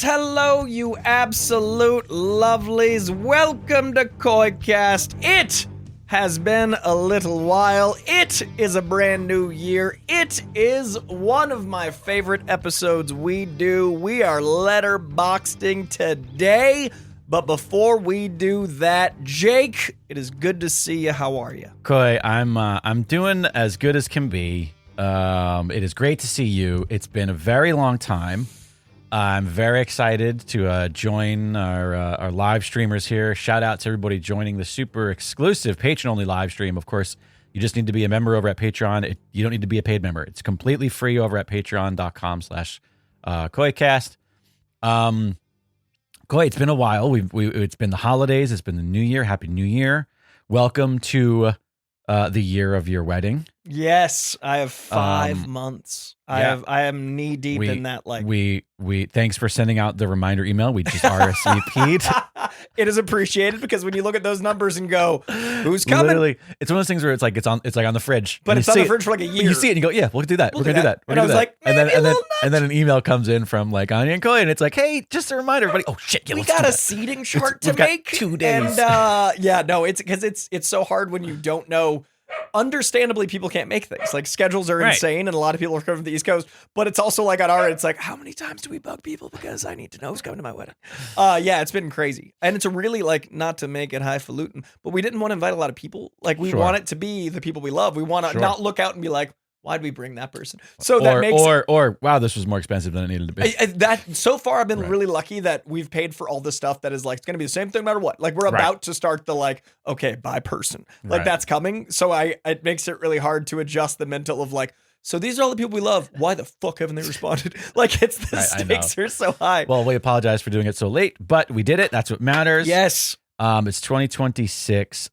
Hello, you absolute lovelies. Welcome to KoiCast. It has been a little while. It is a brand new year. It is one of my favorite episodes we do. We are letterboxing today. But before we do that, Jake, it is good to see you. How are you? Koi, I'm doing as good as can be. It is great to see you. It's been a very long time. I'm very excited to join our live streamers here. Shout out to everybody joining the super exclusive patron-only live stream. Of course, you just need to be a member over at Patreon. You don't need to be a paid member. It's completely free over at patreon.com/KoiCast. Koi, it's been a while. It's been the holidays. It's been the new year. Happy New Year. Welcome to the year of your wedding. Yes, I have 5 months. I am knee deep in that. Like we thanks for sending out the reminder email. We just RSVP'd. It is appreciated because when you look at those numbers and go, "Who's coming?" Literally, it's one of those things where it's like on the fridge, but it's on the fridge for like a year. You see it and you go, "Yeah, we'll do that. We're gonna do that." And I was like, and then an email comes in from like Anya and Koi, and it's like, "Hey, just a reminder, everybody. Oh shit, yeah, we got a seating chart to make. 2 days, and it's because it's so hard when you don't know. Understandably, people can't make things. Like, schedules are insane, and a lot of people are coming from the East Coast. But it's also like on our end, it's like, how many times do we bug people because I need to know who's coming to my wedding? It's been crazy, and it's a really like not to make it highfalutin, but we didn't want to invite a lot of people. Like, we want it to be the people we love. We want to not look out and be like, why'd we bring that person? So that makes wow, this was more expensive than it needed to be. That so far I've been really lucky that we've paid for all the stuff that is like it's gonna be the same thing no matter what. Like we're about to start the like, okay, by person. Like that's coming. So it makes it really hard to adjust the mental of like, so these are all the people we love. Why the fuck haven't they responded? Like it's the stakes are so high. Well, we apologize for doing it so late, but we did it. That's what matters. Yes. It's 2026.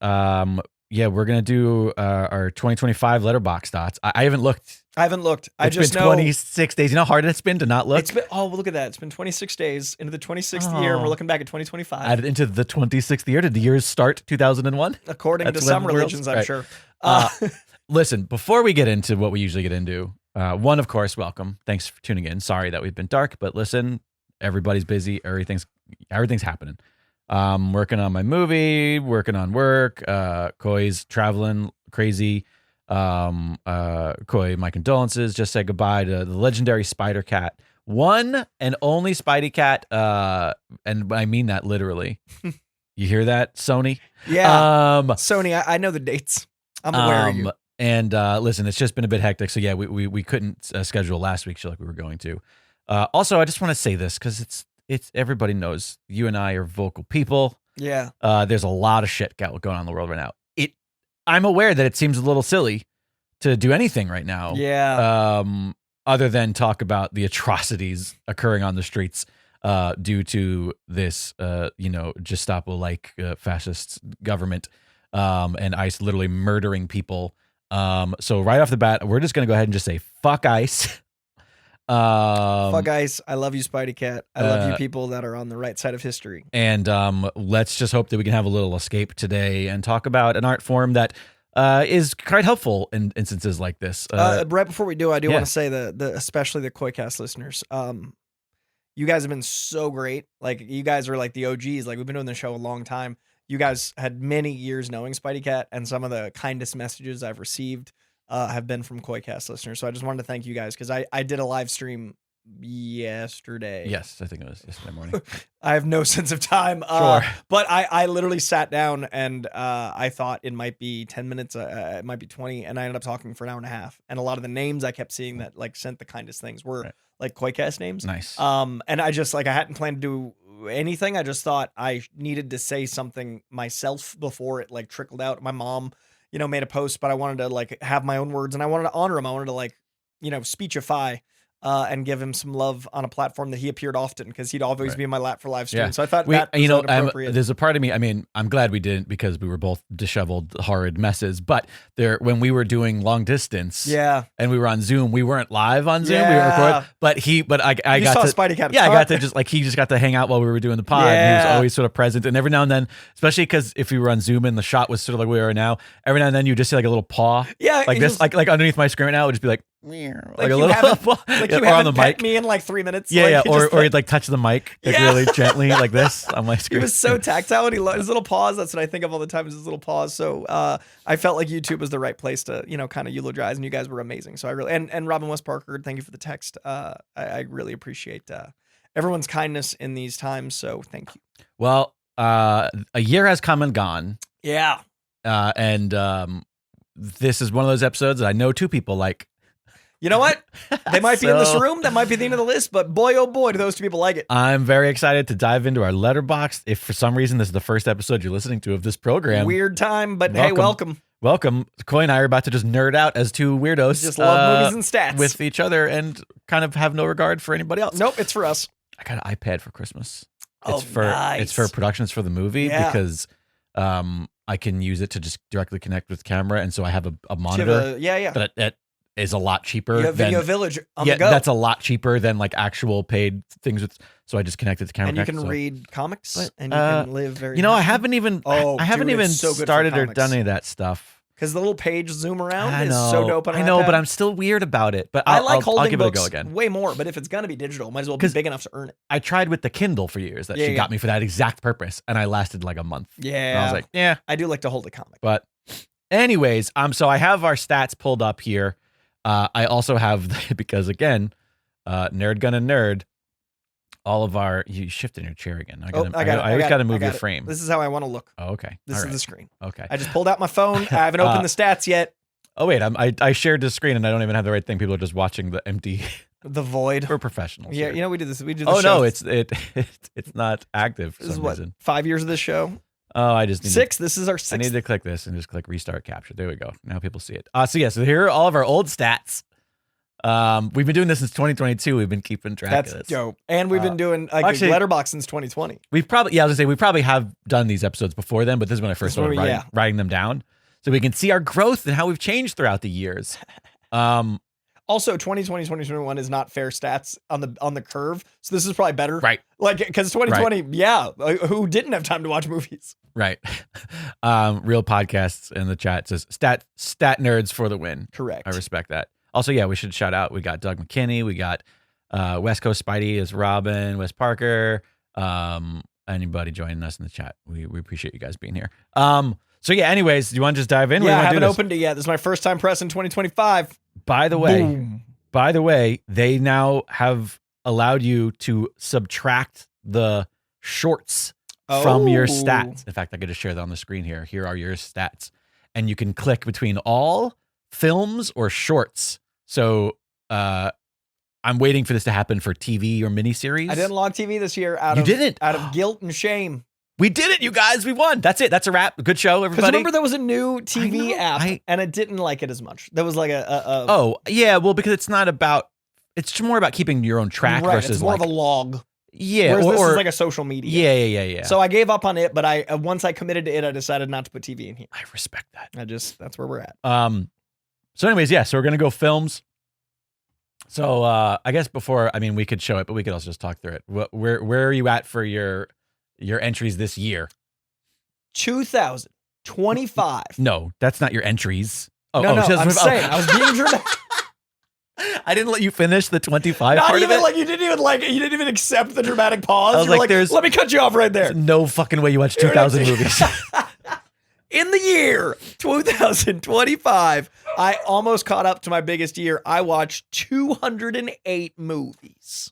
Yeah, we're going to do our 2025 Letterboxd Stats. I haven't looked. It's just been 26 days. You know how hard it's been to not look? Look at that. It's been 26 days into the 26th year, and we're looking back at 2025. Added into the 26th year. Did the years start 2001? According to some religions, I'm sure. Listen, before we get into what we usually get into, one, of course, welcome. Thanks for tuning in. Sorry that we've been dark, but listen, everybody's busy. Everything's happening. Working on my movie, working on work, Koi's traveling crazy. Koi, my condolences. Just said goodbye to the legendary Spider Cat. One and only Spidey Cat, and I mean that literally. You hear that, Sony? Yeah. Sony, I know the dates. I'm aware of you. And listen, it's just been a bit hectic. So yeah, we couldn't schedule last week's show like we were going to. Also, I just want to say this because it's everybody knows you and I are vocal people. Yeah. There's a lot of shit going on in the world right now. I'm aware that it seems a little silly to do anything right now. Yeah. Other than talk about the atrocities occurring on the streets due to this, Gestapo-like fascist government and ICE literally murdering people. So right off the bat, we're just going to go ahead and just say, fuck ICE. Fuck ICE. I love you, Spidey Cat. I love you people that are on the right side of history. And let's just hope that we can have a little escape today and talk about an art form that is quite helpful in instances like this. Right before we do, I do want to say especially the KoiCast listeners. You guys have been so great. Like you guys are like the OGs. Like we've been doing the show a long time. You guys had many years knowing Spidey Cat, and some of the kindest messages I've received have been from KoiCast listeners. So I just wanted to thank you guys because I did a live stream yesterday. Yes, I think it was yesterday morning. I have no sense of time. Sure. But I literally sat down and I thought it might be 10 minutes, it might be 20, and I ended up talking for an hour and a half. And a lot of the names I kept seeing that like sent the kindest things were like KoiCast names. Nice. And I just like I hadn't planned to do anything. I just thought I needed to say something myself before it like trickled out. My mom made a post, but I wanted to like have my own words and I wanted to honor him. I wanted to like, speechify and give him some love on a platform that he appeared often because he'd always be in my lap for live stream. Yeah. So I thought that was appropriate. There's a part of me, I mean, I'm glad we didn't because we were both disheveled, horrid messes. But when we were doing long distance, and we were on Zoom, we weren't live on Zoom. We were recording, but I got to Spidey Cat. Yeah, I got to he just got to hang out while we were doing the pod. Yeah. And he was always sort of present, and every now and then, especially because if we were on Zoom and the shot was sort of like we are now, every now and then you just see like a little paw, like this, like underneath my screen right now, it would just be like. like a you little, haven't, you or on the haven't pet mic. me in like 3 minutes. Yeah, like, yeah, he just, or he'd like touch the mic like really gently like this on my he screen. was so tactile, and his little paws. That's what I think of all the time, is his little paws. So I felt like YouTube was the right place to, kind of eulogize, and you guys were amazing. So I really, and Robin West Parker, thank you for the text. I really appreciate everyone's kindness in these times. So thank you. Well, a year has come and gone. Yeah. And this is one of those episodes that I know two people like. You know what? They might be in this So- room. That might be the end of the list, but boy, oh boy, do those two people like it. I'm very excited to dive into our Letterboxd. If for some reason this is the first episode you're listening to of this program, Weird time, but hey, welcome. Welcome. Coy and I are about to just nerd out as two weirdos. Just love movies and stats. with each other and kind of have no regard for anybody else. Nope, it's for us. I got an iPad for Christmas. Nice. It's for productions for the movie because I can use it to just directly connect with the camera, and so I have a monitor. That is a lot cheaper. You have Video Village on the go. That's a lot cheaper than like actual paid things. So I just connected the camera. And you can read comics, and you can live very. I haven't even. I haven't even so good started or done any of that stuff. Because the little page zoom around I is know, so dope on I know, iPad. but I'm still weird about it. But I like holding I'll give books it a go again. way more. But if it's gonna be digital, might as well be big enough to earn it. I tried with the Kindle for years. She got me for that exact purpose, and I lasted like a month. Yeah, and I was like, yeah, I do like to hold a comic. But anyways, so I have our stats pulled up here. I also have because again, nerd gonna nerd. All of our you shifted your chair again. I always got to move your frame. This is how I want to look. Oh, okay. This is the screen. Okay. I just pulled out my phone. I haven't opened the stats yet. Oh wait, I shared the screen and I don't even have the right thing. People are just watching the empty. The void. We're professionals. Yeah, here. we do this. We do. Oh show. no, it's not active. For this is some what reason. 5 years of this show. Oh, I just need 6. This is our 6th. I need to click this and just click restart capture. There we go. Now people see it. So here are all of our old stats. We've been doing this since 2022. We've been keeping track of this. That's dope. And we've been doing actually, Letterboxd since 2020. I was gonna say we probably have done these episodes before then, but this is when I first started writing them down, so we can see our growth and how we've changed throughout the years. Also, 2020, 2021 is not fair stats on the curve, so this is probably better, right? Like because 2020, who didn't have time to watch movies, right? Real podcasts in the chat says stat nerds for the win. Correct. I respect that. Also, we should shout out. We got Doug McKinney. We got West Coast Spidey as Robin, Wes Parker. Anybody joining us in the chat, we appreciate you guys being here. Anyways, do you want to just dive in? Yeah, I haven't opened it yet. This is my first time pressing 2025. By the way, they now have allowed you to subtract the shorts from your stats. In fact, I could just share that on the screen here. Here are your stats, and you can click between all films or shorts. So I'm waiting for this to happen for TV or miniseries. I didn't log TV this year out of guilt and shame. We did it, you guys. We won. That's it. That's a wrap. Good show, everybody. Because remember there was a new TV app, and I didn't like it as much. There was like because it's not about. It's more about keeping your own track versus it's more of a log. Yeah, whereas this is like a social media. Yeah. So I gave up on it, but once I committed to it, I decided not to put TV in here. I respect that. That's where we're at. So anyways, so we're gonna go films. So I guess we could show it, but we could also just talk through it. Where are you at for your entries this year? 2025. No, that's not your entries. I'm saying I was being dramatic. I didn't let you finish the 25 Not part even of it. you didn't even accept the dramatic pause. I was you were like, let me cut you off right there. There's no fucking way you watch 2,000 movies. In the year 2025, I almost caught up to my biggest year. I watched 208 movies.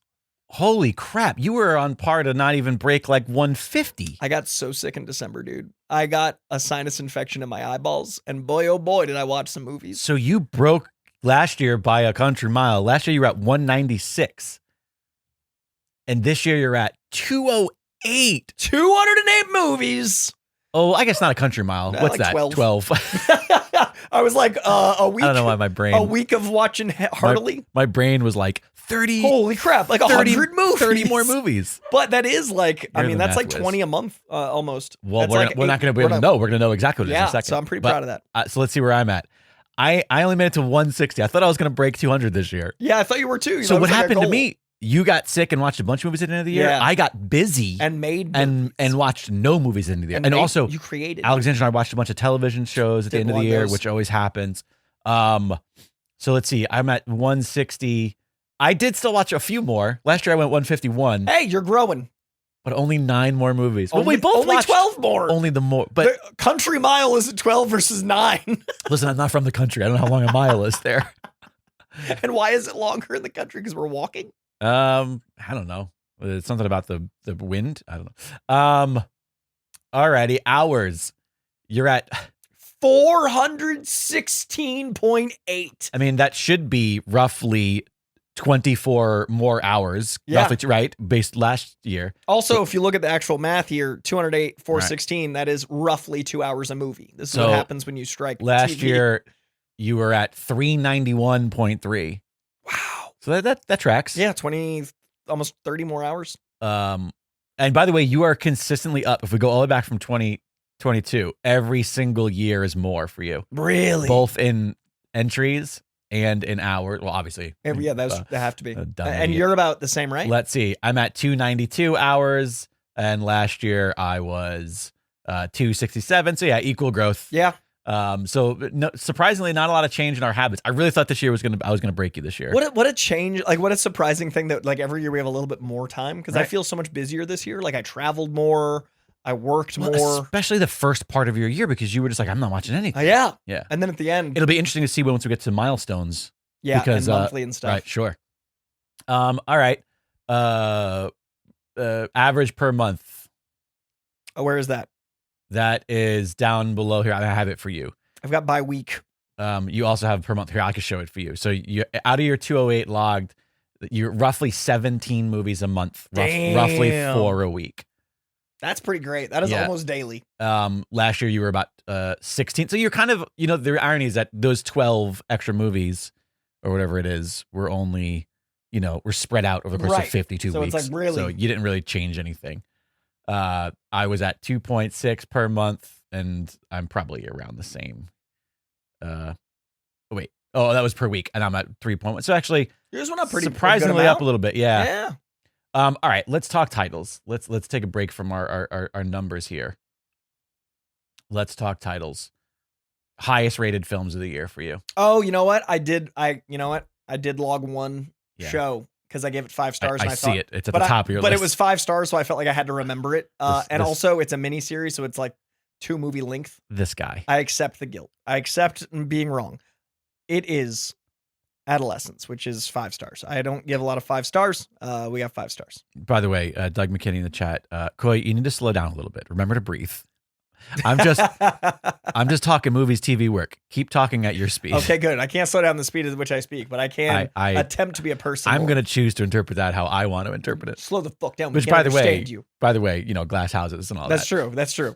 Holy crap. You were on par to not even break like 150. I got so sick in December, dude. I got a sinus infection in my eyeballs, and boy, oh boy, did I watch some movies. So you broke last year by a country mile. Last year you were at 196. And this year you're at 208. 208 movies. Oh, I guess not a country mile. What's like that? 12. I was like, a week. I don't know why my brain. A week of watching heartily. My brain was like 30. Holy crap! Like 100 movies. 30 more movies. But that is like, that's like 20 a month almost. Well, we're not going to be able to know. We're going to know exactly what it is in a second. So I'm pretty proud of that. So let's see where I'm at. I only made it to 160. I thought I was going to break 200 this year. Yeah, I thought you were too. So what happened to me? You got sick and watched a bunch of movies at the end of the year. Yeah. I got busy and made and watched no movies at the end of the year. And also, you created. Alexandra and I watched a bunch of television shows at the end of the year, which always happens. So let's see. I'm at 160. I did still watch a few more. Last year I went 151. Hey, you're growing. But only 9 more movies. Only, well, we both only watched 12 more. Only the more. But the Country Mile is at 12 versus 9. Listen, I'm not from the country. I don't know how long a mile is there. And why is it longer in the country? Because we're walking? I don't know. It's something about the wind. I don't know. Alrighty, hours. You're at 416.8. I mean, that should be roughly 24 more hours, Yeah. roughly, right? Based last year. Also, if you look at the actual math here, 208, 416, that is roughly 2 hours a movie. This is what happens when you strike Last TV. year, you were at 391.3. Wow. So that tracks. Yeah, 20, almost 30 more hours. And by the way, you are consistently up. If we go all the way back from 2022, every single year is more for you. Really? Both in entries and in hours. Well, obviously. Yeah, that have to be. dumb And idiot. you're about the same, right? Let's see. I'm at 292 hours, and last year I was 267. So yeah, equal growth. Yeah. So no, surprisingly, not a lot of change in our habits. I really thought this year I was gonna break you this year. What a change! Like, what a surprising thing that like every year we have a little bit more time because I Right. feel so much busier this year. Like I traveled more, I worked Well, more. especially the first part of your year because you were just like, I'm not watching anything. Yeah. Yeah. And then at the end, It'll be interesting to see once we get to milestones. yeah, because, and monthly and stuff. Right, sure. All right. Average per month. Oh, where is that? That is down below here. I have it for you. I've got by week. You also have per month here. I can show it for you. So you out of your 208 logged, you're roughly 17 movies a month, roughly 4 a week. That's pretty great. That is almost daily. Last year you were about 16. So you're kind of, the irony is that those 12 extra movies or whatever it is were only, were spread out over the course of 52 So weeks. it's like really. So you didn't really change anything. I was at 2.6 per month, and I'm probably around the same. Wait. Oh, that was per week, and I'm at 3.1. So actually, Yours went up pretty surprisingly good up a little bit. Yeah. Yeah. All right, let's talk titles. Let's take a break from our numbers here. Let's talk titles. Highest rated films of the year for you. Oh, you know what? I did log one show because I gave it 5 stars. I and see thought, it. It's at the top of your list. But it was 5 stars, so I felt like I had to remember it. And also, it's a mini series, so it's like 2 movie length. This guy. I accept the guilt. I accept being wrong. It is Adolescence, which is 5 stars. I don't give a lot of 5 stars. We have 5 stars. By the way, Doug McKinney in the chat. Coy, you need to slow down a little bit. Remember to breathe. I'm just talking movies, TV work. Keep talking at your speed. Okay, good. I can't slow down the speed at which I speak, but I can attempt to be a person. I'm going to choose to interpret that how I want to interpret it. Slow the fuck down. Which, by the way, glass houses and all That's that. true. That's true.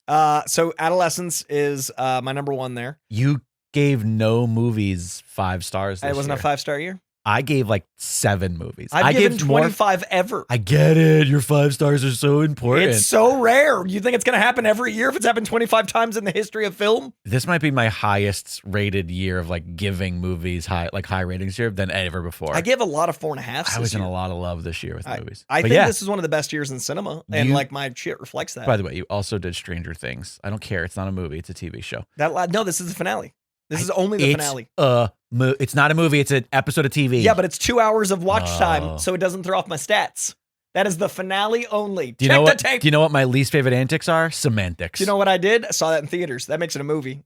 So Adolescence is my number 1 there. You gave no movies 5 stars this It wasn't year. a 5-star year? I gave like 7 movies. I've given gave 25 ever. I get it. Your 5 stars are so important. It's so rare. You think it's going to happen every year if it's happened 25 times in the history of film? This might be my highest rated year of like giving movies high ratings year than ever before. I give a lot of 4.5. I was in a lot of love this year with movies. I think this is one of the best years in cinema, and like my shit reflects that. By the way, you also did Stranger Things. I don't care. It's not a movie. It's a TV show. No, this is the finale. This is only the finale. It's not a movie. It's an episode of TV. Yeah, but it's 2 hours of watch time, so it doesn't throw off my stats. That is the finale only. Do you know what? Do you know what my least favorite antics are? Semantics. Do you know what I did? I saw that in theaters. That makes it a movie.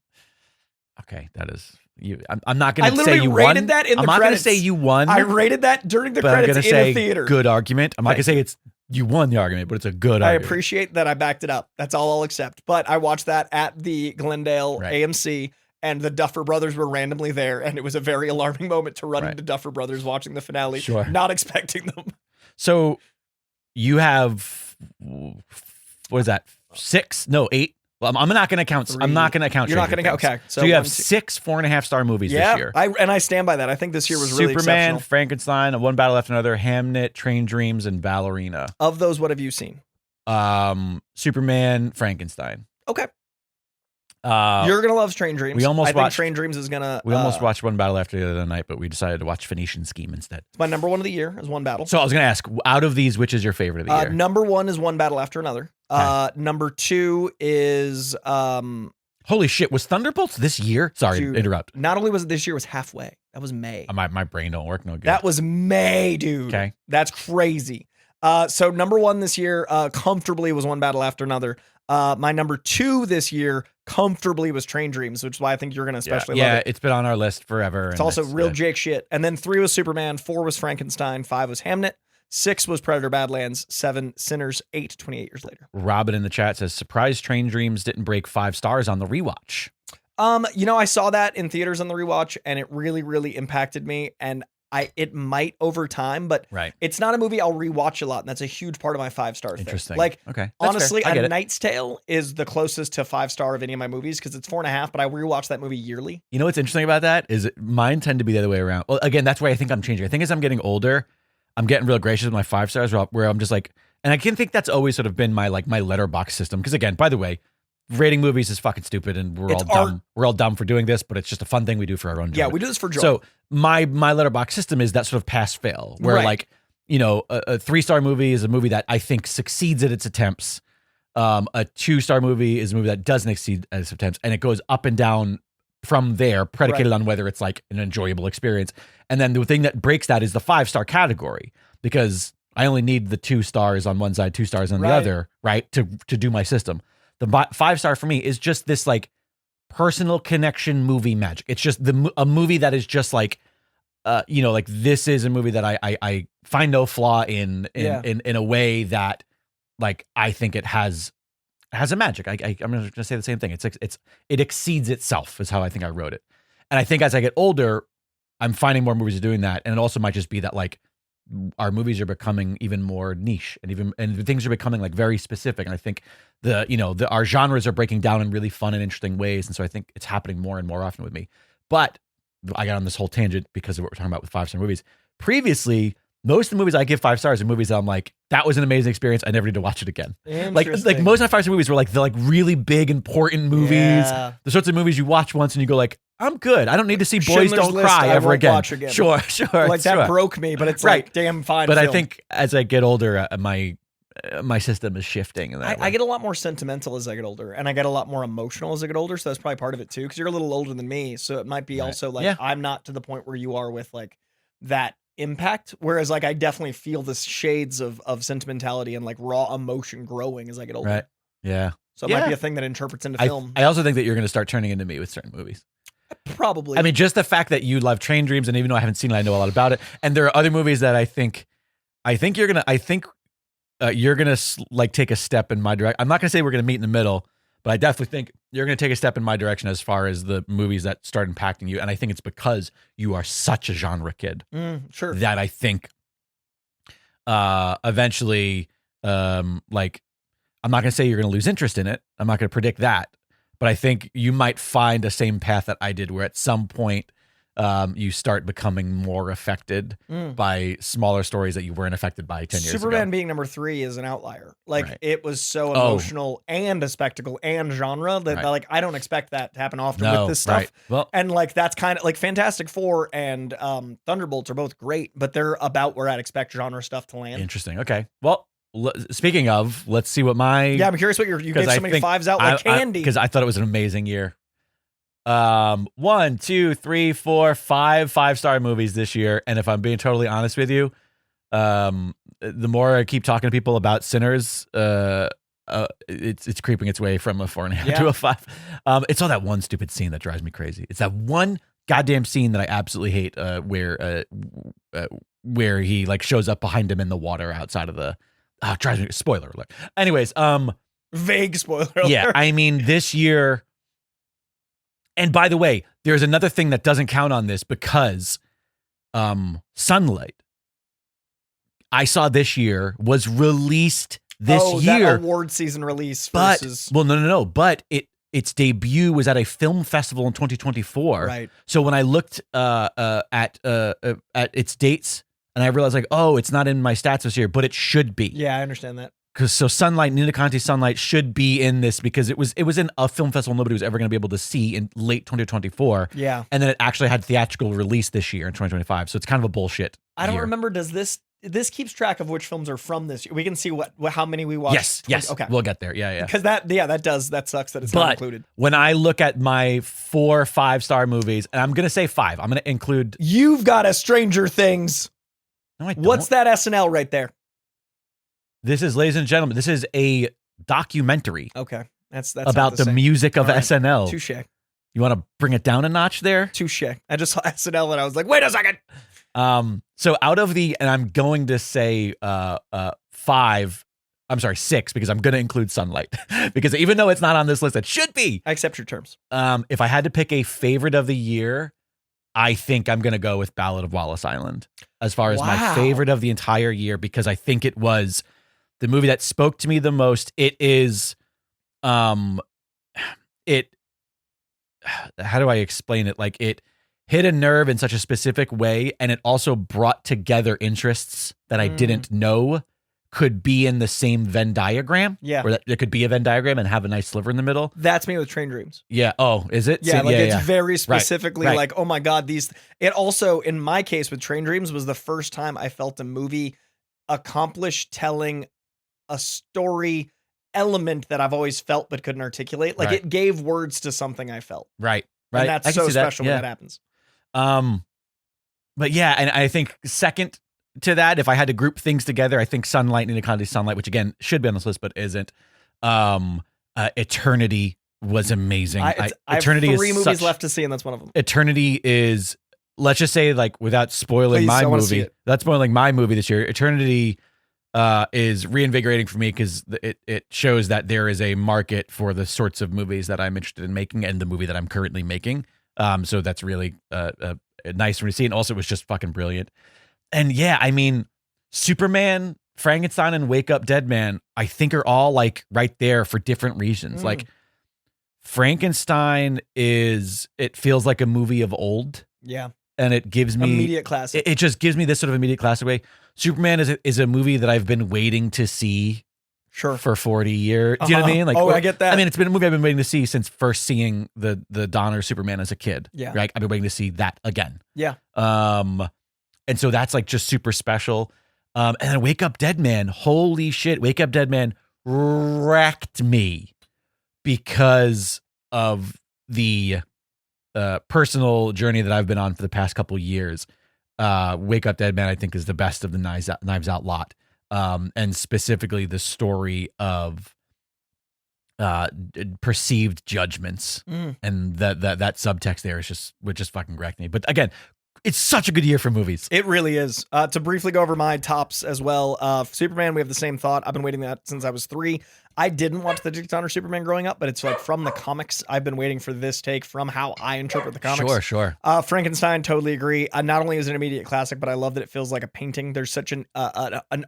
Okay, that is you. I'm not going to say literally you rated won. that in the I'm not going to credits. say you won. I rated that during the credits I'm in say a theater. Good argument. I'm not going to say you won the argument, but it's a good I argument. appreciate that I backed it up. That's all I'll accept. But I watched that at the Glendale AMC, and the Duffer Brothers were randomly there, and it was a very alarming moment to run into Duffer Brothers watching the finale, not expecting them. So you have, what is that? 6? No, 8. Well, I'm not going to count. 3. I'm not going to count. You're not going to count. Okay. So you have 6 4.5 star movies this year. I stand by that. I think this year was really Superman, exceptional. Frankenstein, One Battle After Another, Hamnet, Train Dreams, and Ballerina. Of those, what have you seen? Superman, Frankenstein. Okay. You're gonna love Train Dreams. I think Train Dreams is gonna. We almost watched One Battle After the other night, but we decided to watch Phoenician Scheme instead. It's my number 1 of the year is One Battle. So I was gonna ask, out of these, which is your favorite of the year? Number 1 is One Battle After Another. Number 2 is Holy shit, was Thunderbolts this year? Sorry Dude, to interrupt. Not only was it this year, it was halfway. That was May. My brain don't work no good. That was May, dude. Okay. That's crazy. So number 1 this year, comfortably was One Battle After Another. My number 2 this year, comfortably was Train Dreams, which is why I think you're going to especially love it. Yeah, it's been on our list forever. It's also real Jake shit. And then 3 was Superman, 4 was Frankenstein, 5 was Hamnet, 6 was Predator Badlands, 7 Sinners, 8 28 years later. Robin in the chat says, surprise Train Dreams didn't break 5 stars on the rewatch. I saw that in theaters on the rewatch, and it really, really impacted me. And it might over time, but it's not a movie I'll rewatch a lot, and that's a huge part of my 5-star thing. Interesting. Like, okay, honestly, A Knight's Tale is the closest to 5-star of any of my movies because it's 4.5, but I rewatch that movie yearly. You know what's interesting about that is mine tend to be the other way around. Well, again, that's why I think I'm changing. I think as I'm getting older, I'm getting real gracious with my 5 stars where I'm just like, and I can think that's always sort of been my Letterboxd system. Because again, by the way, rating movies is fucking stupid, and we're all dumb. We're all dumb for doing this, but it's just a fun thing we do for our own joy. Yeah, we do this for joy. So my Letterboxd system is that sort of pass fail, where a 3-star movie is a movie that I think succeeds at its attempts. A 2-star movie is a movie that doesn't exceed at its attempts, and it goes up and down from there, predicated on whether it's like an enjoyable experience. And then the thing that breaks that is the 5-star category, because I only need the 2 stars on one side, 2 stars on the other, right, to do my system. The 5-star for me is just this like personal connection movie magic. It's just a movie that is just like, like this is a movie that I find no flaw in a way that like I think it has a magic. I'm going to say the same thing. It exceeds itself is how I think I wrote it. And I think as I get older, I'm finding more movies are doing that, and it also might just be that like our movies are becoming even more niche, and things are becoming like very specific. And I think our genres are breaking down in really fun and interesting ways. And so I think it's happening more and more often with me. But I got on this whole tangent because of what we're talking about with 5-star movies. Previously, most of the movies I give 5 stars are movies that I'm like, that was an amazing experience. I never need to watch it again. Like most of my 5-star movies were like the like really big, important movies. Yeah. The sorts of movies you watch once and you go like, I'm good. I don't need to see Boys Don't Cry ever again. Sure. Like that broke me, but it's like damn fine. But film. I think as I get older, my system is shifting. I get a lot more sentimental as I get older, and I get a lot more emotional as I get older. So that's probably part of it too, because you're a little older than me. So it might be also like I'm not to the point where you are with like that impact. Whereas like I definitely feel the shades of sentimentality and like raw emotion growing as I get older. Right. Yeah. So it might be a thing that interprets into film. I also think that you're going to start turning into me with certain movies. Probably. I mean, just the fact that you love Train Dreams, and even though I haven't seen it, I know a lot about it. And there are other movies that I think you're gonna like take a step in my direction. I'm not gonna say we're gonna meet in the middle, but I definitely think you're gonna take a step in my direction as far as the movies that start impacting you. And I think it's because you are such a genre kid, sure, that I think eventually, like, I'm not gonna say you're gonna lose interest in it. I'm not gonna predict that. But I think you might find the same path that I did, where at some point you start becoming more affected by smaller stories that you weren't affected by 10 years ago. Superman being number 3 is an outlier. Like it was so emotional and a spectacle and genre that like I don't expect that to happen often with this stuff. Right. Well, and like that's kind of like Fantastic Four and Thunderbolts are both great, but they're about where I'd expect genre stuff to land. Interesting. Okay. Well, speaking of, let's see what I'm curious what you gave so many 5s out like candy, because I thought it was an amazing year. 1, 2, 3, 4, 5 5-star movies this year, and if I'm being totally honest with you, the more I keep talking to people about Sinners, it's creeping its way from a 4.5 to a 5. It's all that one stupid scene that drives me crazy. It's that one goddamn scene that I absolutely hate, where he like shows up behind him in the water outside of the. Drives me. Spoiler alert. Anyways, vague spoiler alert. Yeah, I mean this year. And by the way, there's another thing that doesn't count on this because, Sunlight. I saw this year was released this year. That award season release versus. No. But its debut was at a film festival in 2024. Right. So when I looked at its dates. And I realized, like, it's not in my stats this year, but it should be. Yeah, I understand that. Because Sunlight, Nina Conti's Sunlight should be in this because it was in a film festival nobody was ever going to be able to see in late 2024. Yeah. And then it actually had theatrical release this year in 2025. So it's kind of a bullshit I don't year. remember. Does this this keeps track of which films are from this year. We can see how many we watched. Yes. Okay. We'll get there. Yeah. Because that sucks that it's not included. When I look at my 4 5-star movies, and I'm going to say 5, I'm going to include. You've got a Stranger Things. No, I don't. What's that SNL right there? This is, ladies and gentlemen, this is a documentary. Okay. That's about the music of SNL. Touche. You want to bring it down a notch there? Touche. I just saw SNL and I was like, wait a second. So out of and I'm going to say 6, because I'm going to include Sunlight. Because even though it's not on this list, it should be. I accept your terms. If I had to pick a favorite of the year, I think I'm going to go with Ballad of Wallace Island as far as my favorite of the entire year, because I think it was the movie that spoke to me the most. It is, how do I explain it? Like, it hit a nerve in such a specific way, and it also brought together interests that I didn't know could be in the same Venn diagram. Yeah. Or that there could be a Venn diagram and have a nice sliver in the middle. That's me with Train Dreams. Yeah. Oh, is it? Yeah, So, it's very specifically Right. like, oh my God, it also, in my case with Train Dreams, was the first time I felt a movie accomplish telling a story element that I've always felt but couldn't articulate. Like, it gave words to something I felt. Right. And that's so special when that happens. But yeah, and I think second to that, if I had to group things together, I think Sunlight and Nikandi Sunlight, which again should be on this list but isn't. Eternity was amazing. I have 3 movies left to see, and that's one of them. Eternity is, let's just say, like, without spoiling my movie, that's spoiling my movie this year. Eternity is reinvigorating for me because it shows that there is a market for the sorts of movies that I'm interested in making and the movie that I'm currently making. So that's really nice for me to see. And also, it was just fucking brilliant. And yeah, I mean, Superman, Frankenstein, and Wake Up Dead Man, I think are all like right there for different reasons. Like, Frankenstein it feels like a movie of old. Yeah. And it gives me immediate classic. It just gives me this sort of immediate classic way. Superman is a movie that I've been waiting to see for 40 years. Do you know what I mean? Like, I get that. I mean, it's been a movie I've been waiting to see since first seeing the Donner Superman as a kid. Yeah. Right. I've been waiting to see that again. Yeah. And so that's like just super special. And then Wake Up Dead Man, holy shit, Wake Up Dead Man wrecked me because of the personal journey that I've been on for the past couple years. Wake Up Dead Man, I think, is the best of the Knives Out lot. And specifically the story of perceived judgments, and that subtext there would just fucking wreck me. But again, it's such a good year for movies. It really is. To briefly go over my tops as well. Superman, we have the same thought. I've been waiting that since I was 3. I didn't watch the Dick Donner Superman growing up, but it's like from the comics. I've been waiting for this take from how I interpret the comics. Sure. Frankenstein, totally agree. Not only is it an immediate classic, but I love that it feels like a painting. There's such an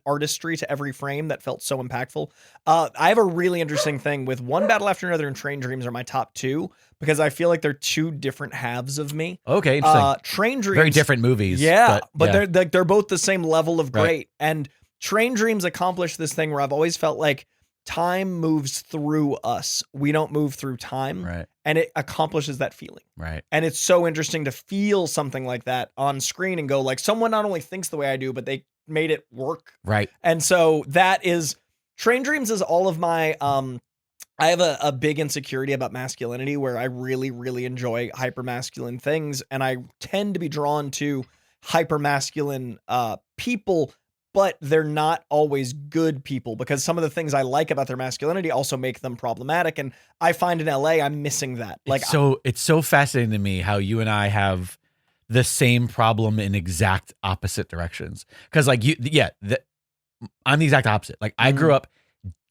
artistry to every frame that felt so impactful. I have a really interesting thing with One Battle After Another and Train Dreams are my top 2 because I feel like they're 2 different halves of me. Okay, interesting. Train Dreams, very different movies. Yeah, but they're both the same level of great. Right. And Train Dreams accomplished this thing where I've always felt like time moves through us. We don't move through time. Right. And it accomplishes that feeling. Right. And it's so interesting to feel something like that on screen and go like, someone not only thinks the way I do, but they made it work. Right. And so that is, Train Dreams is all of my, I have a big insecurity about masculinity where I really, really enjoy hypermasculine things. And I tend to be drawn to hypermasculine people, but they're not always good people because some of the things I like about their masculinity also make them problematic. And I find in LA, I'm missing that. Like, it's so fascinating to me how you and I have the same problem in exact opposite directions. Cause like I'm the exact opposite. Like I grew up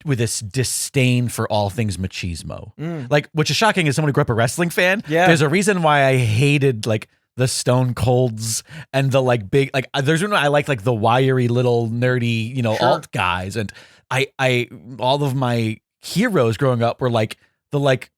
with this disdain for all things machismo. Like, which is shocking as someone who grew up a wrestling fan. Yeah. There's a reason why I hated like the Stone Colds and the like big, like there's one I like the wiry little nerdy, Sure. alt guys. And I all of my heroes growing up were like the like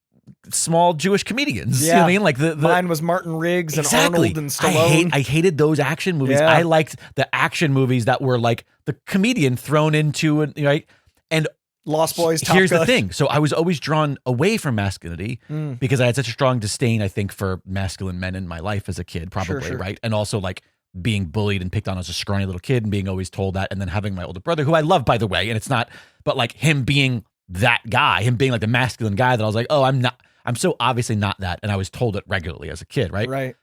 small Jewish comedians. Yeah. You know what I mean? Like mine was Martin Riggs and exactly. Arnold and Stallone. I hated those action movies. Yeah. I liked the action movies that were like the comedian thrown into it, right? And Lost Boys, Top here's Gun. the thing. So I was always drawn away from masculinity because I had such a strong disdain, I think, for masculine men in my life as a kid, probably, Sure. right? And also like being bullied and picked on as a scrawny little kid and being always told that, and then having my older brother, who I love, by the way, and it's not, but like him being that guy, him being like the masculine guy that I was like, oh, I'm so obviously not that. And I was told it regularly as a kid, right? Right.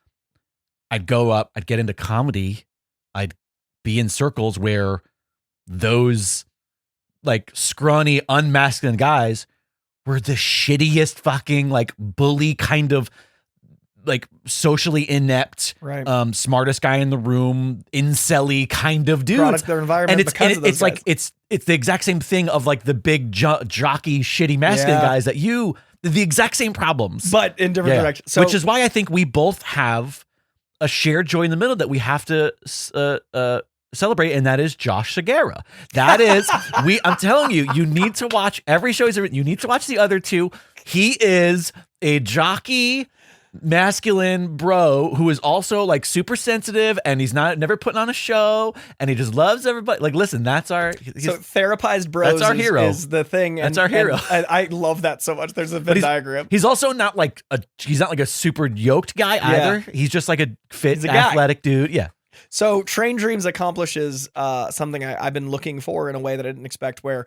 I'd go up, I'd get into comedy, I'd be in circles where those like scrawny, unmasculine guys were the shittiest fucking like bully kind of like socially inept, right. Smartest guy in the room, incel-y kind of dude. Product their environment, and it's like it's the exact same thing of like the big jockey, shitty masculine guys that the exact same problems, but in different directions. So, which is why I think we both have a shared joy in the middle that we have to celebrate, and that is Josh Segarra. That is I'm telling you, you need to watch every show. You need to watch the other two. He is a jockey, masculine bro who is also like super sensitive, and he's never putting on a show, and he just loves everybody. Like, listen, that's our therapized bros. That's our hero. Is the thing. That's our hero. And I love that so much. There's a Venn diagram. He's also not like he's not like a super yoked guy either. He's just like a fit, athletic dude. Yeah. So Train Dreams accomplishes something I've been looking for in a way that I didn't expect, where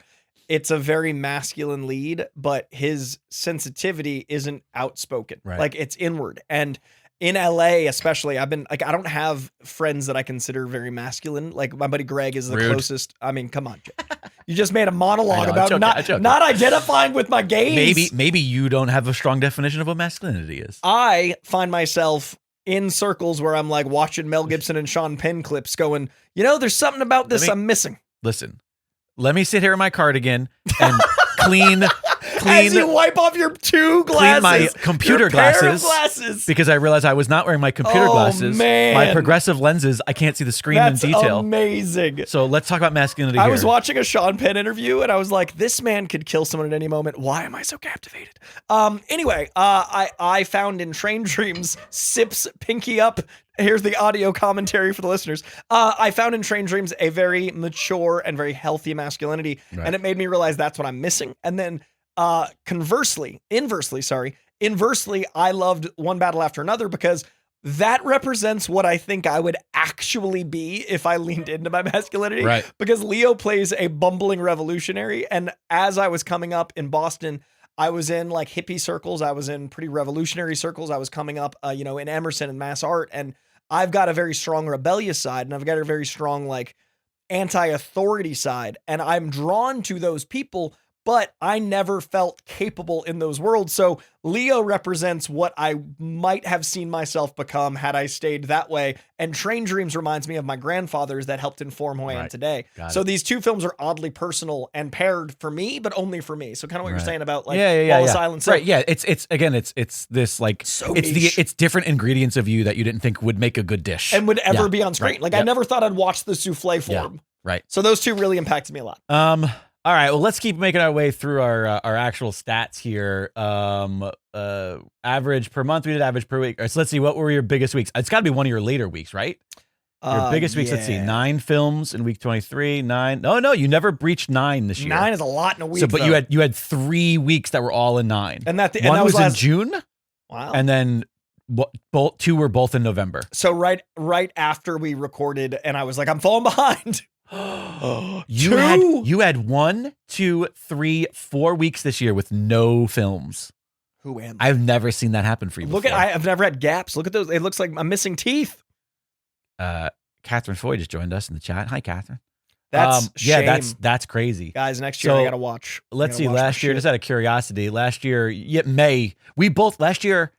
it's a very masculine lead, but his sensitivity isn't outspoken. Right. Like, it's inward. And in LA, especially, I've been like, I don't have friends that I consider very masculine. Like, my buddy Greg is the closest. I mean, come on, you just made a monologue about not identifying with my gaze. Maybe you don't have a strong definition of what masculinity is. I find myself in circles where I'm like watching Mel Gibson and Sean Penn clips going, there's something about this I'm missing. Listen, let me sit here in my cardigan and clean as you wipe off your two glasses, clean my computer glasses, because I realized I was not wearing my computer glasses. Man. My progressive lenses, I can't see the screen in detail. Amazing. So let's talk about masculinity. I was watching a Sean Penn interview, and I was like, this man could kill someone at any moment. Why am I so captivated? Anyway, I found in Train Dreams, Sips Pinky Up. Here's the audio commentary for the listeners. I found in Train Dreams a very mature and very healthy masculinity, and it made me realize that's what I'm missing. And then inversely, I loved One Battle After Another, because that represents what I think I would actually be if I leaned into my masculinity. Right. Because Leo plays a bumbling revolutionary, and as I was coming up in Boston, I was in like hippie circles. I was in pretty revolutionary circles. I was coming up, in Emerson and mass art, and I've got a very strong rebellious side, and I've got a very strong like anti-authority side, and I'm drawn to those people, but I never felt capable in those worlds. So Leo represents what I might have seen myself become had I stayed that way. And Train Dreams reminds me of my grandfathers that helped inform who I am today. So these two films are oddly personal and paired for me, but only for me. So kind of what you're saying about like Wall of Silence. Right. Yeah. It's this like, so it's different ingredients of you that you didn't think would make a good dish and would ever be on screen. Like I never thought I'd watch the souffle form. Right. So those two really impacted me a lot. All right, well, let's keep making our way through our actual stats here. Average per month, we did average per week. So let's see, what were your biggest weeks? It's got to be one of your later weeks, right? Your biggest weeks, let's see, 9 films in week 23, 9. No, you never breached 9 this year. 9 is a lot in a week. So, but you had 3 weeks that were all in 9. And that one was in June. Wow. And then 2 were both in November. So right after we recorded, and I was like, I'm falling behind. You had 1, 2, 3, 4 weeks this year with no films. Who am I? I've never seen that happen for you. I've never had gaps. Look at those. It looks like I'm missing teeth. Catherine Foy just joined us in the chat. Hi, Catherine. That's shame. That's crazy. Guys, next year I gotta watch. Let's see. Last year, just out of curiosity, last year, last year,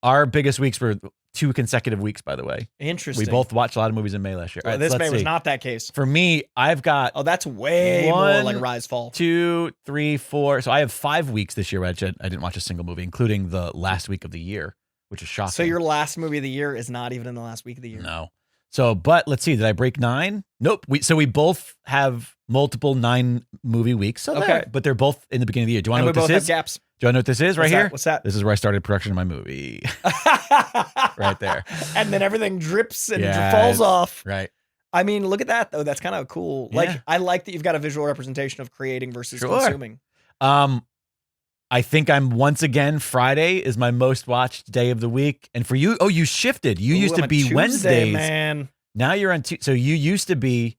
our biggest weeks were 2 consecutive weeks, by the way. Interesting. We both watched a lot of movies in May last year. Well, this May was not that case. For me, I've got... Oh, that's way more like Rise Fall. 2, 3, 4. So I have 5 weeks this year where I didn't watch a single movie, including the last week of the year, which is shocking. So your last movie of the year is not even in the last week of the year? No. So, but let's see. Did I break 9? Nope. We both have multiple 9 movie weeks. So okay. But they're both in the beginning of the year. Do you want to know what this is? Have gaps. Do you want to know what this is here? What's that? This is where I started production of my movie. Right there. And then everything drips and falls off. Right. I mean, look at that, though. That's kind of cool. Yeah. Like, I like that you've got a visual representation of creating versus consuming. I think I'm once again, Friday is my most watched day of the week. And for you, you shifted. You used to be Tuesday, Wednesdays. Man. Now you're on so you used to be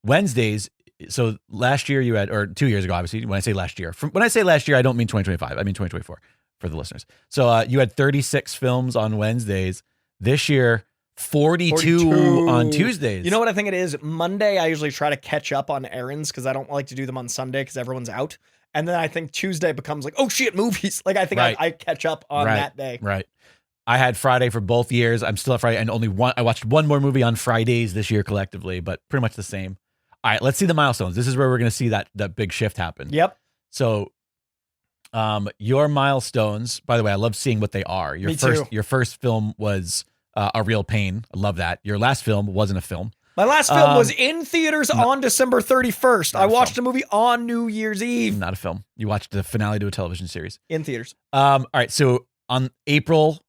Wednesdays. So last year you had, or 2 years ago, obviously, when I say last year, when I say last year, I don't mean 2025. I mean 2024 for the listeners. So you had 36 films on Wednesdays. This year, 42 on Tuesdays. You know what I think it is? Monday, I usually try to catch up on errands because I don't like to do them on Sunday because everyone's out. And then I think Tuesday becomes like, oh shit, movies. Like I think I catch up on that day. Right. I had Friday for both years. I'm still at Friday, and I watched one more movie on Fridays this year collectively, but pretty much the same. All right, let's see the milestones. This is where we're going to see that big shift happen. Yep. So, your milestones. By the way, I love seeing what they are. Your first film was A Real Pain. I love that. Your last film wasn't a film. My last film was in theaters on December 31st. I watched a movie on New Year's Eve. Not a film. You watched the finale to a television series in theaters. All right. So on April,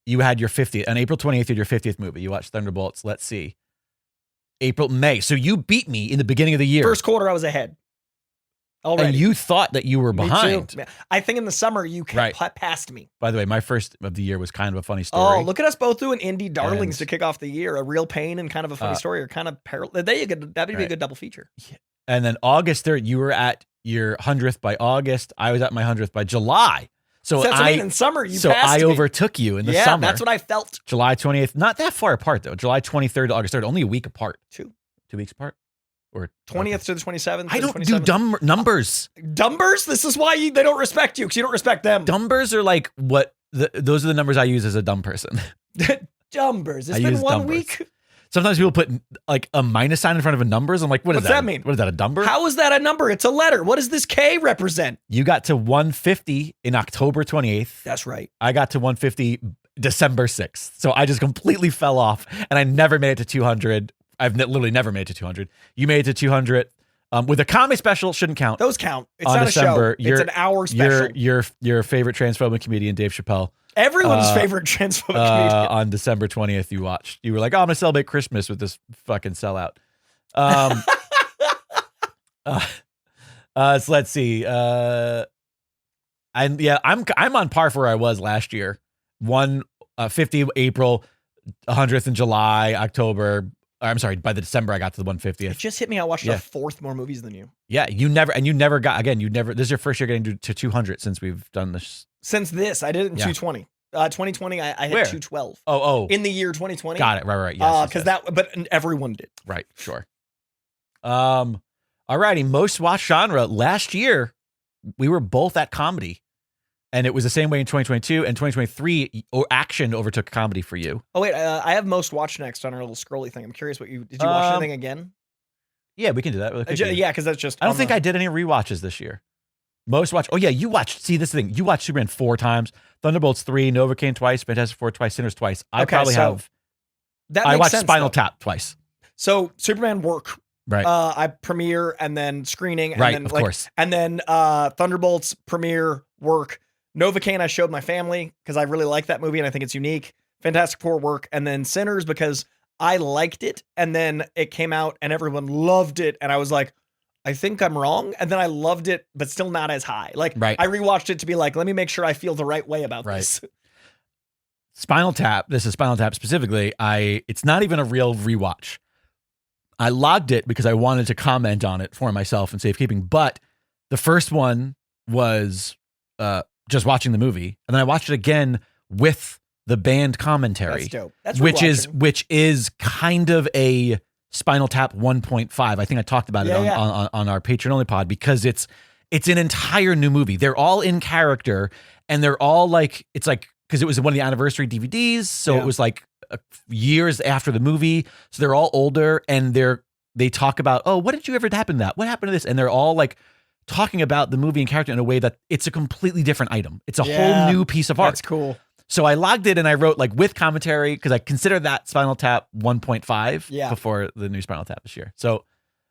you had your 50th. On April 28th, you had your 50th movie. You watched Thunderbolts. Let's see. May. So you beat me in the beginning of the year. First quarter, I was ahead. Already. And you thought that you were behind. Me too. I think in the summer, you passed me. By the way, my first of the year was kind of a funny story. Oh, look at us both doing indie darlings to kick off the year. A Real Pain and kind of a funny story are kind of parallel. That'd be a good double feature. Yeah. And then August 3rd, you were at your 100th by August. I was at my 100th by July. So that's what I mean. In summer, you passed me. I overtook you in the summer. Yeah, that's what I felt. July 28th, not that far apart though. July 23rd to August 3rd, only a week apart. 2 weeks apart? Or 20th to the 27th? I don't do dumb numbers. Numbers? This is why they don't respect you, because you don't respect them. Numbers are like those are the numbers I use as a dumb person. Numbers. It's been 1 week. Sometimes people put like a minus sign in front of a numbers. I'm like, what's that mean? What is that, a number? How is that a number? It's a letter. What does this K represent? You got to 150 in October 28th. That's right. I got to 150 December 6th. So I just completely fell off, and I never made it to 200. I've literally never made it to 200. You made it to 200. With a comedy special, shouldn't count. Those count. It's not December, a show. It's an hour special. Your favorite transphobic comedian, Dave Chappelle. Everyone's favorite transphobic comedian. On December 20th, you watched. You were like, oh, I'm going to celebrate Christmas with this fucking sellout. So let's see. I'm on par for where I was last year. 50 April, 100th in July, October. I'm sorry, by the December I got to the 150th. It just hit me. I watched a fourth more movies than you. Yeah, you never got, this is your first year getting to 200 since we've done this. Since this, I did it in 220. 2020, I hit 212. Oh. In the year 2020. Got it, right. Yes. But everyone did. Right, sure. Alrighty, most watched genre. Last year, we were both at comedy. And it was the same way in 2022 and 2023. Action overtook comedy for you. Oh wait, I have most watched next on our little scrolly thing. I'm curious what did you watch anything again? Yeah, we can do that really quickly. Yeah, because that's just. I don't think I did any rewatches this year. Most watched. Oh yeah, you watched. See, this thing. You watched Superman 4 times, Thunderbolts 3, Novocaine twice, Fantastic Four twice, Sinners twice. I watched Spinal Tap twice. So Superman work. Right. I premiere and then screening. And right. Then, of course. And then Thunderbolts premiere work. Novocaine, I showed my family because I really like that movie and I think it's unique. Fantastic Four work, and then Sinners because I liked it, and then it came out and everyone loved it, and I was like, I think I'm wrong, and then I loved it, but still not as high. Like, I rewatched it to be like, let me make sure I feel the right way about this. Spinal Tap. This is Spinal Tap specifically. It's not even a real rewatch. I logged it because I wanted to comment on it for myself in safekeeping, but the first one was just watching the movie, and then I watched it again with the band commentary. That's dope. That's which is kind of a Spinal Tap 1.5. I think I talked about it on our Patreon only pod because it's an entire new movie. They're all in character, and they're all like, it's like, because it was one of the anniversary DVDs, so it was like years after the movie, so they're all older, and they talk about, oh, what did you ever happen to that? What happened to this? And they're all like talking about the movie and character in a way that it's a completely different item. It's a whole new piece of art. That's cool. So I logged it and I wrote like with commentary because I consider that Spinal Tap 1.5 before the new Spinal Tap this year. So,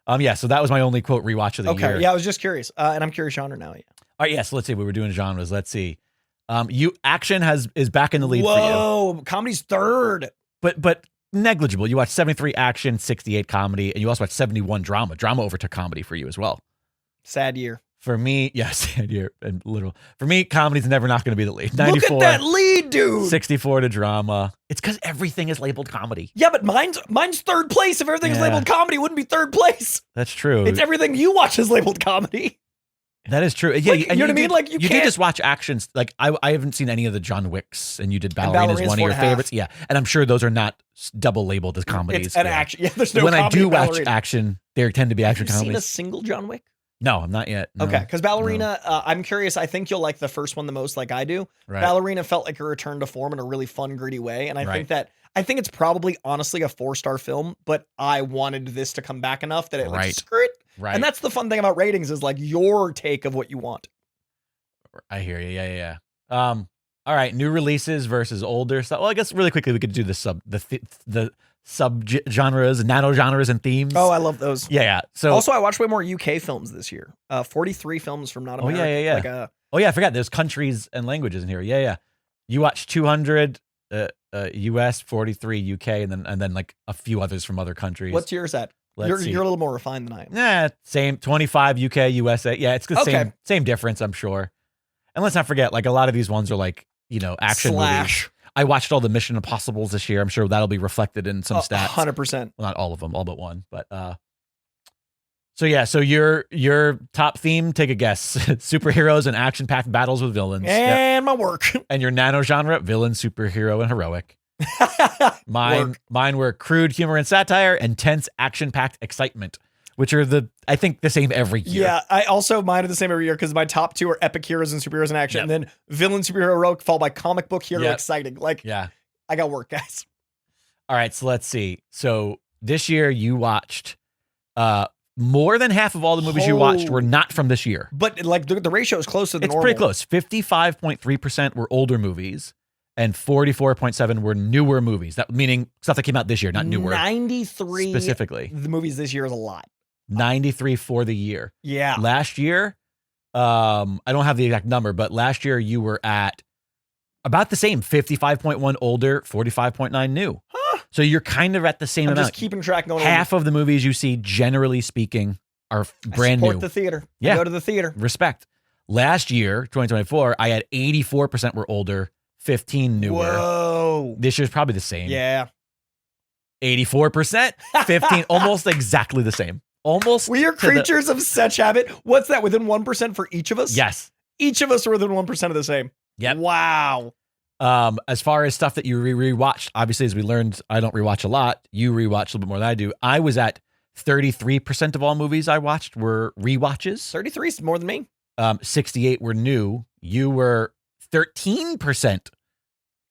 so that was my only quote rewatch of the year. Yeah, I was just curious, and I'm curious genre now. Yeah. All right, so let's see. We were doing genres. Let's see. Action is back in the lead for you. Whoa, comedy's third, but negligible. You watched 73 action, 68 comedy, and you also watched 71 drama. Drama overtook comedy for you as well. Sad year. For me, yes, you're literal. For me, comedy's never not going to be the lead. Look 94, at that lead, dude. 64 to drama. It's because everything is labeled comedy. Yeah, but mine's third place. If everything is labeled comedy, it wouldn't be third place. That's true. It's everything you watch is labeled comedy. That is true. Yeah, like, you know what I mean? Like you did just watch actions. Like I haven't seen any of the John Wicks, and you did Ballerina's one of your favorites. Yeah, and I'm sure those are not double labeled as comedies. It's an action. Yeah, there's no. When I do watch Ballerina. action, there tend to be action comedies. Have you seen a single John Wick? No, I'm not yet. No, okay, because Ballerina, I'm curious. I think you'll like the first one the most, like I do. Right. Ballerina felt like a return to form in a really fun, gritty way, and I think it's probably honestly a 4-star film. But I wanted this to come back enough that it like screw it. Right. And that's the fun thing about ratings is like your take of what you want. I hear you. Yeah. All right, new releases versus older stuff. Well, I guess really quickly we could do the sub genres, nano genres, and themes. Oh, I love those. Yeah. So also, I watched way more UK films this year. 43 films from not America. Yeah. I forgot. There's countries and languages in here. Yeah. You watched 200 US, 43 UK, and then like a few others from other countries. What's yours at? You're a little more refined than I am. Yeah, same. 25 UK, USA. Yeah, it's the same difference, I'm sure. And let's not forget, like a lot of these ones are like, action movies. I watched all the Mission Impossibles this year. I'm sure that'll be reflected in some stats. 100%. Well, not all of them, all but one. But so your top theme, take a guess. Superheroes and action-packed battles with villains. And my work. And your nano genre, villain, superhero, and heroic. Mine were crude humor and satire and tense action-packed excitement, which are I think the same every year. Yeah, mine are the same every year because my top 2 are epic heroes and superheroes in action, and then villain, superhero, heroic, followed by comic book hero, exciting. Like, I got work, guys. All right, so let's see. So this year you watched more than half of all the movies you watched were not from this year. But like the ratio is closer than normal. It's pretty close. 55.3% were older movies, and 44.7% were newer movies. That meaning stuff that came out this year, not newer. 93 specifically. The movies this year is a lot. 93 for the year. Yeah. Last year, I don't have the exact number, but last year you were at about the same, 55.1 older, 45.9 new. Huh. So you're kind of at the same amount. Just keeping track. Half of the movies you see, generally speaking, are brand new. Support the theater. Yeah. Go to the theater. Respect. Last year, 2024, I had 84% were older, 15 newer. Whoa. This year's probably the same. Yeah. 84%, 15, almost exactly the same. Almost. We are creatures of such habit. What's that? Within 1% for each of us? Yes. Each of us are within 1% of the same. Yep. Wow. As far as stuff that you rewatched, obviously, as we learned, I don't rewatch a lot. You rewatch a little bit more than I do. I was at 33% of all movies I watched were rewatches. 33 is more than me. 68 were new. You were 13%.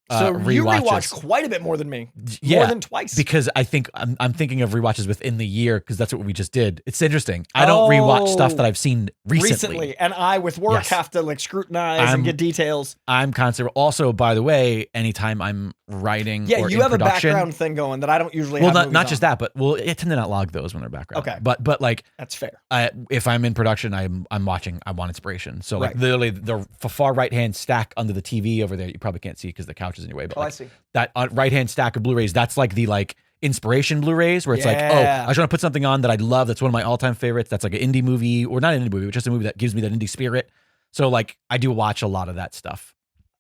So you rewatched quite a bit more than me. More than twice. Because I think I'm thinking of rewatches within the year because that's what we just did. It's interesting. I don't rewatch stuff that I've seen recently. And I, with work, have to like scrutinize and get details. I'm constantly. Also, by the way, anytime I'm writing or you have a background thing going that I don't usually have. Well, not just that, but I tend to not log those when they're background. Okay. But like. That's fair. If I'm in production, I'm watching, I want inspiration. So like literally the far right-hand stack under the TV over there, you probably can't see because the couch is in your way. But I see. That right-hand stack of Blu-rays, that's like the inspiration Blu-rays where it's like, I just want to put something on that I love. That's one of my all-time favorites. That's like an indie movie, or not an indie movie, but just a movie that gives me that indie spirit. So like I do watch a lot of that stuff.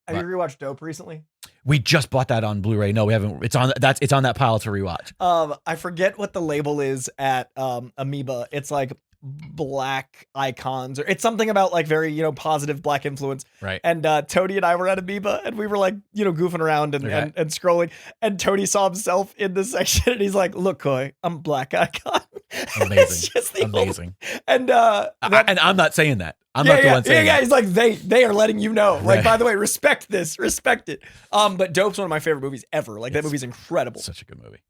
Have you rewatched Dope recently? We just bought that on Blu-ray. No, we haven't. It's on that pile to rewatch. I forget what the label is at Amoeba. It's like black icons, or it's something about like very positive black influence, right? And Tony and I were at Amoeba and we were like goofing around and scrolling, and Tony saw himself in this section and he's like, "Look, Coy, I'm a black icon." Amazing. It's just amazing. And and I'm not saying that. I'm not the one saying that. He's like, they are letting you know. Like, by the way, respect this, respect it. But Dope's one of my favorite movies ever. Like, that movie's incredible. Such a good movie.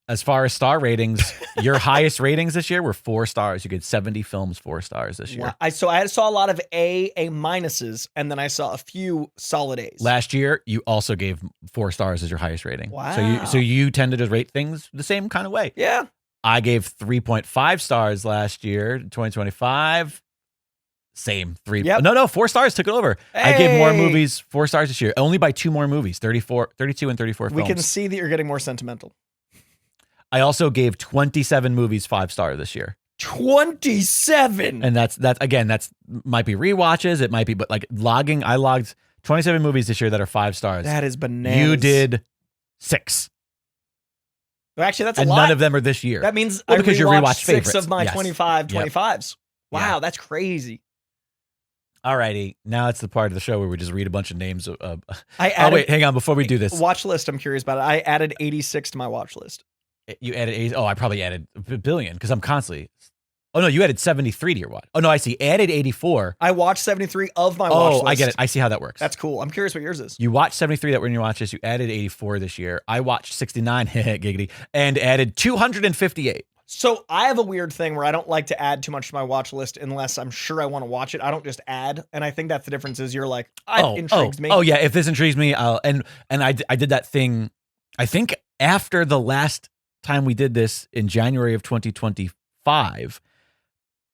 As far as star ratings, your highest ratings this year were 4 stars. You get 70 films 4 stars this year. Wow. I saw a lot of A minuses, and then I saw a few solid A's. Last year, you also gave 4 stars as your highest rating. Wow. So you tend to just rate things the same kind of way. Yeah. I gave 3.5 stars last year, 2025. Same. 3. Yep. No, 4 stars took it over. Hey. I gave more movies 4 stars this year, only by 2 more movies, 32 and 34 films. We can see that you're getting more sentimental. I also gave 27 movies 5 star this year. 27. And that's might be rewatches. It might be, but like I logged 27 movies this year that are 5 stars. That is bananas. You did 6. Well, actually, that's a and lot. None of them are this year. That means because you rewatched 6 favorites. of my Yes. 25s. Wow, Yeah. that's crazy. Alrighty, now it's the part of the show where we just read a bunch of names of. I added, wait, hang on. Before we do this, watch list. I'm curious about it. I added 86 to my watch list. you added 80. Oh, I probably added a billion because I'm constantly. Oh no, you added 73 to your watch. Oh no, I see. Added 84. I watched 73 of my watch list. Oh, I get it. I see how that works. That's cool. I'm curious what yours is. You watched 73 that were in your watch list. You added 84 this year. I watched 69, giggity, and added 258. So I have a weird thing where I don't like to add too much to my watch list unless I'm sure I want to watch it. I don't just add, and I think that's the difference. Is you're like, it intrigues me. Oh yeah, if this intrigues me, I'll and I did that thing. I think after the last time we did this in January of 2025.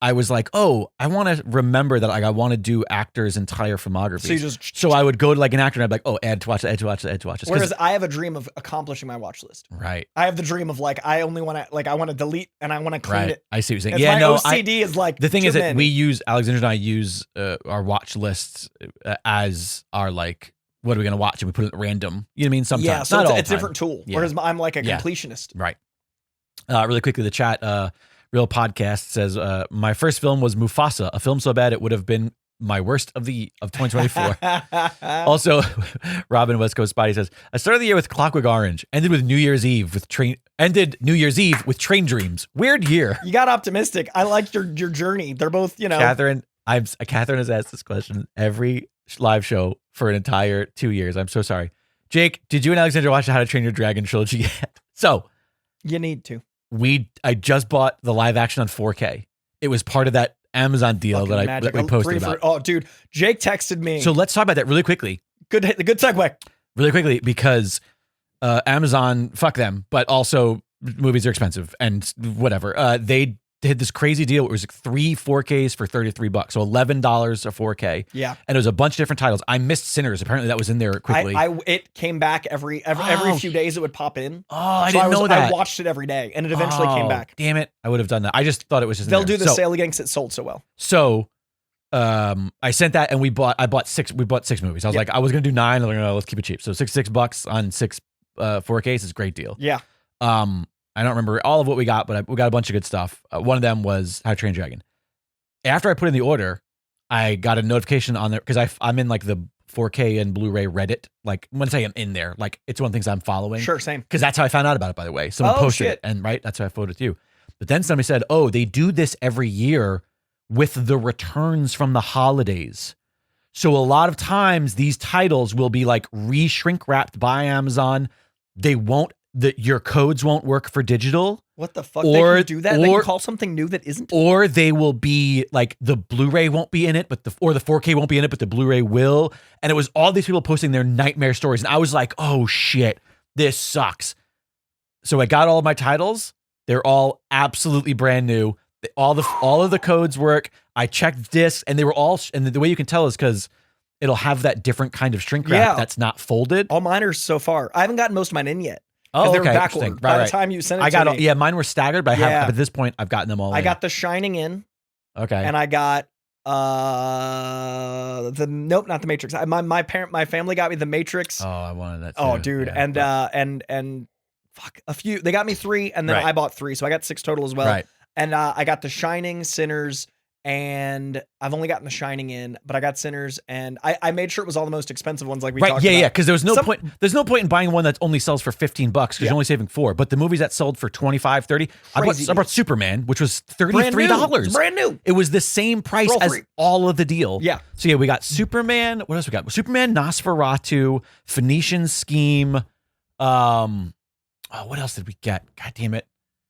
I was like, I want to remember that I want to do actors' entire filmography. So I would go to like an actor and I'd be like, add to watch this. Whereas I have a dream of accomplishing my watch list. Right. I have the dream of like, I only want to, like, I want to delete and I want to clean it. I see what you're saying. It's Yeah, my no. OCD is like, the thing is that Alexander and I use our watch lists as our like, what are we going to watch? And we put it at random. You know what I mean? Sometimes. Yeah, so it's a different tool. Yeah. Whereas I'm like a completionist. Right. Really quickly, the chat, Real Podcast says, my first film was Mufasa, a film so bad it would have been my worst of 2024. Also, Robin West Coast Spidey says, I started the year with Clockwork Orange, ended New Year's Eve with Train Dreams. Weird year. You got optimistic. I liked your journey. They're both, Catherine has asked this question every live show for an entire 2 years. I'm so sorry. Jake, did you and Alexander watch the How to Train Your Dragon trilogy yet? So you need to. I just bought the live action on 4K. It was part of that Amazon deal that we posted about. Oh, dude, Jake texted me. So let's talk about that really quickly. Good segue. Really quickly, because Amazon, fuck them, but also movies are expensive and whatever. They did this crazy deal. It was like 3 4Ks for $33, so $11 a 4K. Yeah, and it was a bunch of different titles. I missed Sinners. Apparently, that was in there quickly. It came back every few days. It would pop in. Oh, I didn't know that. I watched it every day, and it eventually came back. Damn it! I would have done that. I just thought it was just. They'll do the sale again because it sold so well. So, I sent that, and I bought 6. We bought 6 movies. I was like, I was gonna do 9. I was like, no, let's keep it cheap. So $6 on 6 4Ks is a great deal. Yeah. I don't remember all of what we got, but we got a bunch of good stuff. One of them was How to Train Your Dragon. After I put in the order, I got a notification on there because I'm in like the 4K and Blu-ray Reddit. Like when I say I'm in there, like it's one of the things I'm following. Sure, same. Because that's how I found out about it, by the way. Someone posted it, and that's how I forwarded it to you. But then somebody said, they do this every year with the returns from the holidays. So a lot of times these titles will be like re-shrink wrapped by Amazon. They won't. Your codes won't work for digital. What the fuck? They can do that? They can call something new that isn't? Or they will be like the Blu-ray won't be in it, or the 4K won't be in it, but the Blu-ray will. And it was all these people posting their nightmare stories. And I was like, oh shit, this sucks. So I got all of my titles. They're all absolutely brand new. All of the codes work. I checked discs, and they were all, and the way you can tell is because it'll have that different kind of shrink wrap that's not folded. All mine are so far. I haven't gotten most of mine in yet. Oh, okay. They were backward. By the time you sent it to me. Mine were staggered, but at this point, I've gotten them all in. I got The Shining in. Okay. And I got not The Matrix. My family got me The Matrix. Oh, I wanted that too. Oh, dude. Yeah, and fuck, a few. They got me 3, and then I bought 3, so I got 6 total as well. Right. And I got The Shining, Sinners, and I've only gotten The Shining in, but I got Sinners, and I made sure it was all the most expensive ones, like we talked about. Yeah, because there was no point. There's no point in buying one that only sells for $15 because you're only saving 4. But the movies that sold for $25, $30, I bought Superman, which was $33. Brand new. It was the same price as all of the deal. Yeah. So yeah, we got Superman. What else we got? Superman, Nosferatu, Phoenician Scheme. What else did we get? God damn it.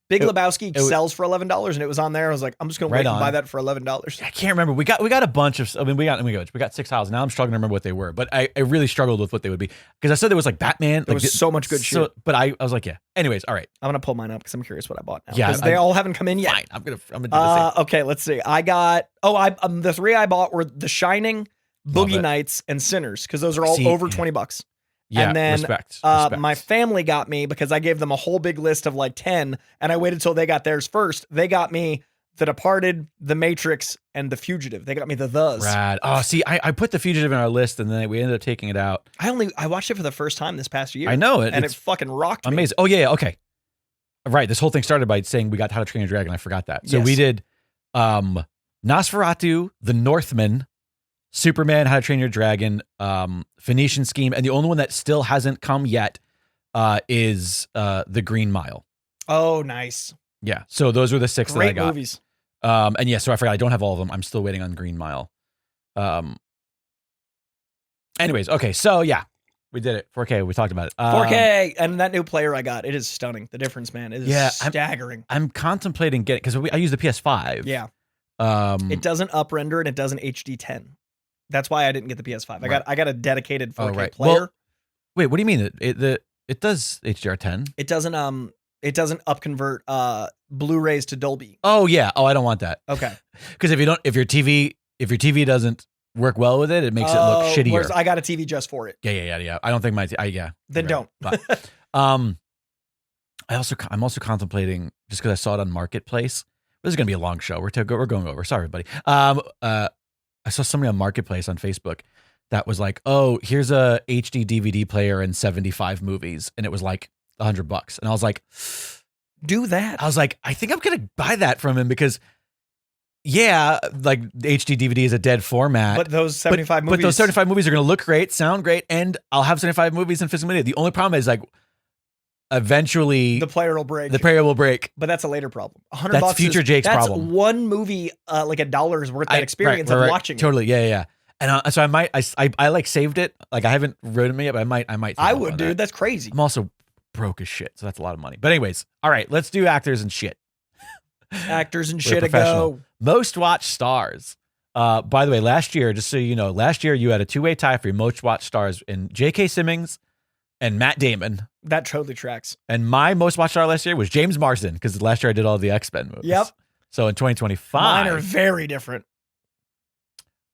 Big Lebowski sells for $11, and it was on there. I was like, I'm just gonna wait and buy that for $11. I can't remember. We got a bunch of. I mean, we got 6 houses. Now I'm struggling to remember what they were, but I really struggled with what they would be because I said there was like Batman. There was so much good shit. But I was like, yeah. Anyways, all right. I'm gonna pull mine up because I'm curious what I bought now. Yeah, because they all haven't come in yet. Fine. I'm gonna do the same. Okay, let's see. I got. The 3 I bought were The Shining, Boogie Nights, and Sinners because those are all over $20. Yeah, and then respect. My family got me because I gave them a whole big list of like 10, and I waited till they got theirs first. They got me The Departed, The Matrix, and The Fugitive. They got me thes. Rad. Oh, see, I put The Fugitive in our list, and then we ended up taking it out. I watched it for the first time this past year. I know it. And it fucking rocked me. Amazing. Oh, yeah, okay. Right, this whole thing started by saying we got How to Train Your Dragon. I forgot that. So we did Nosferatu, The Northman, Superman, How to Train Your Dragon, Phoenician Scheme, and the only one that still hasn't come yet is The Green Mile. Oh, nice. Yeah, so those were the 6 that I got. Great movies. And yeah, so I forgot I don't have all of them. I'm still waiting on Green Mile. Anyways, okay, so yeah, we did it. 4K, we talked about it. 4K, and that new player I got, it is stunning. The difference, man, it is staggering. I'm contemplating getting, because I use the PS5. Yeah. It doesn't up render and it doesn't HD 10. That's why I didn't get the PS5. Right. I got a dedicated 4K player. Well, wait, what do you mean? It does HDR10? It doesn't up convert Blu-rays to Dolby. Oh yeah. Oh, I don't want that. Okay. Because if your TV doesn't work well with it, it makes it look shittier. Whereas I got a TV just for it. Yeah. I don't think Then don't. But, I'm also contemplating, just because I saw it on Marketplace. This is gonna be a long show. We're going over. Sorry, everybody. I saw somebody on Marketplace on Facebook that was like, "Oh, here's a HD DVD player and 75 movies," and it was like $100. And I was like, do that. I was like, I think I'm gonna buy that from him because, yeah, like the HD DVD is a dead format. But those 75 movies. But those 75 movies are gonna look great, sound great, and I'll have 75 movies in physical media. The only problem is like, eventually the player will break. But that's a later problem. $100. That's future Jake's problem. That's one movie, like $1 worth that experience of watching totally. it. Yeah. And so I like saved it. Like I haven't written it yet, but I might. I would, dude. That's crazy. I'm also broke as shit, so that's a lot of money. But anyways, all right, let's do actors and shit. Actors and shit to go. Most watched stars. By the way, last year, just so you know, you had a 2-way tie for your most watched stars in J.K. Simmons and Matt Damon. That totally tracks. And my most watched star last year was James Marsden, because last year I did all the X-Men movies. Yep. So in 2025. Mine are very different.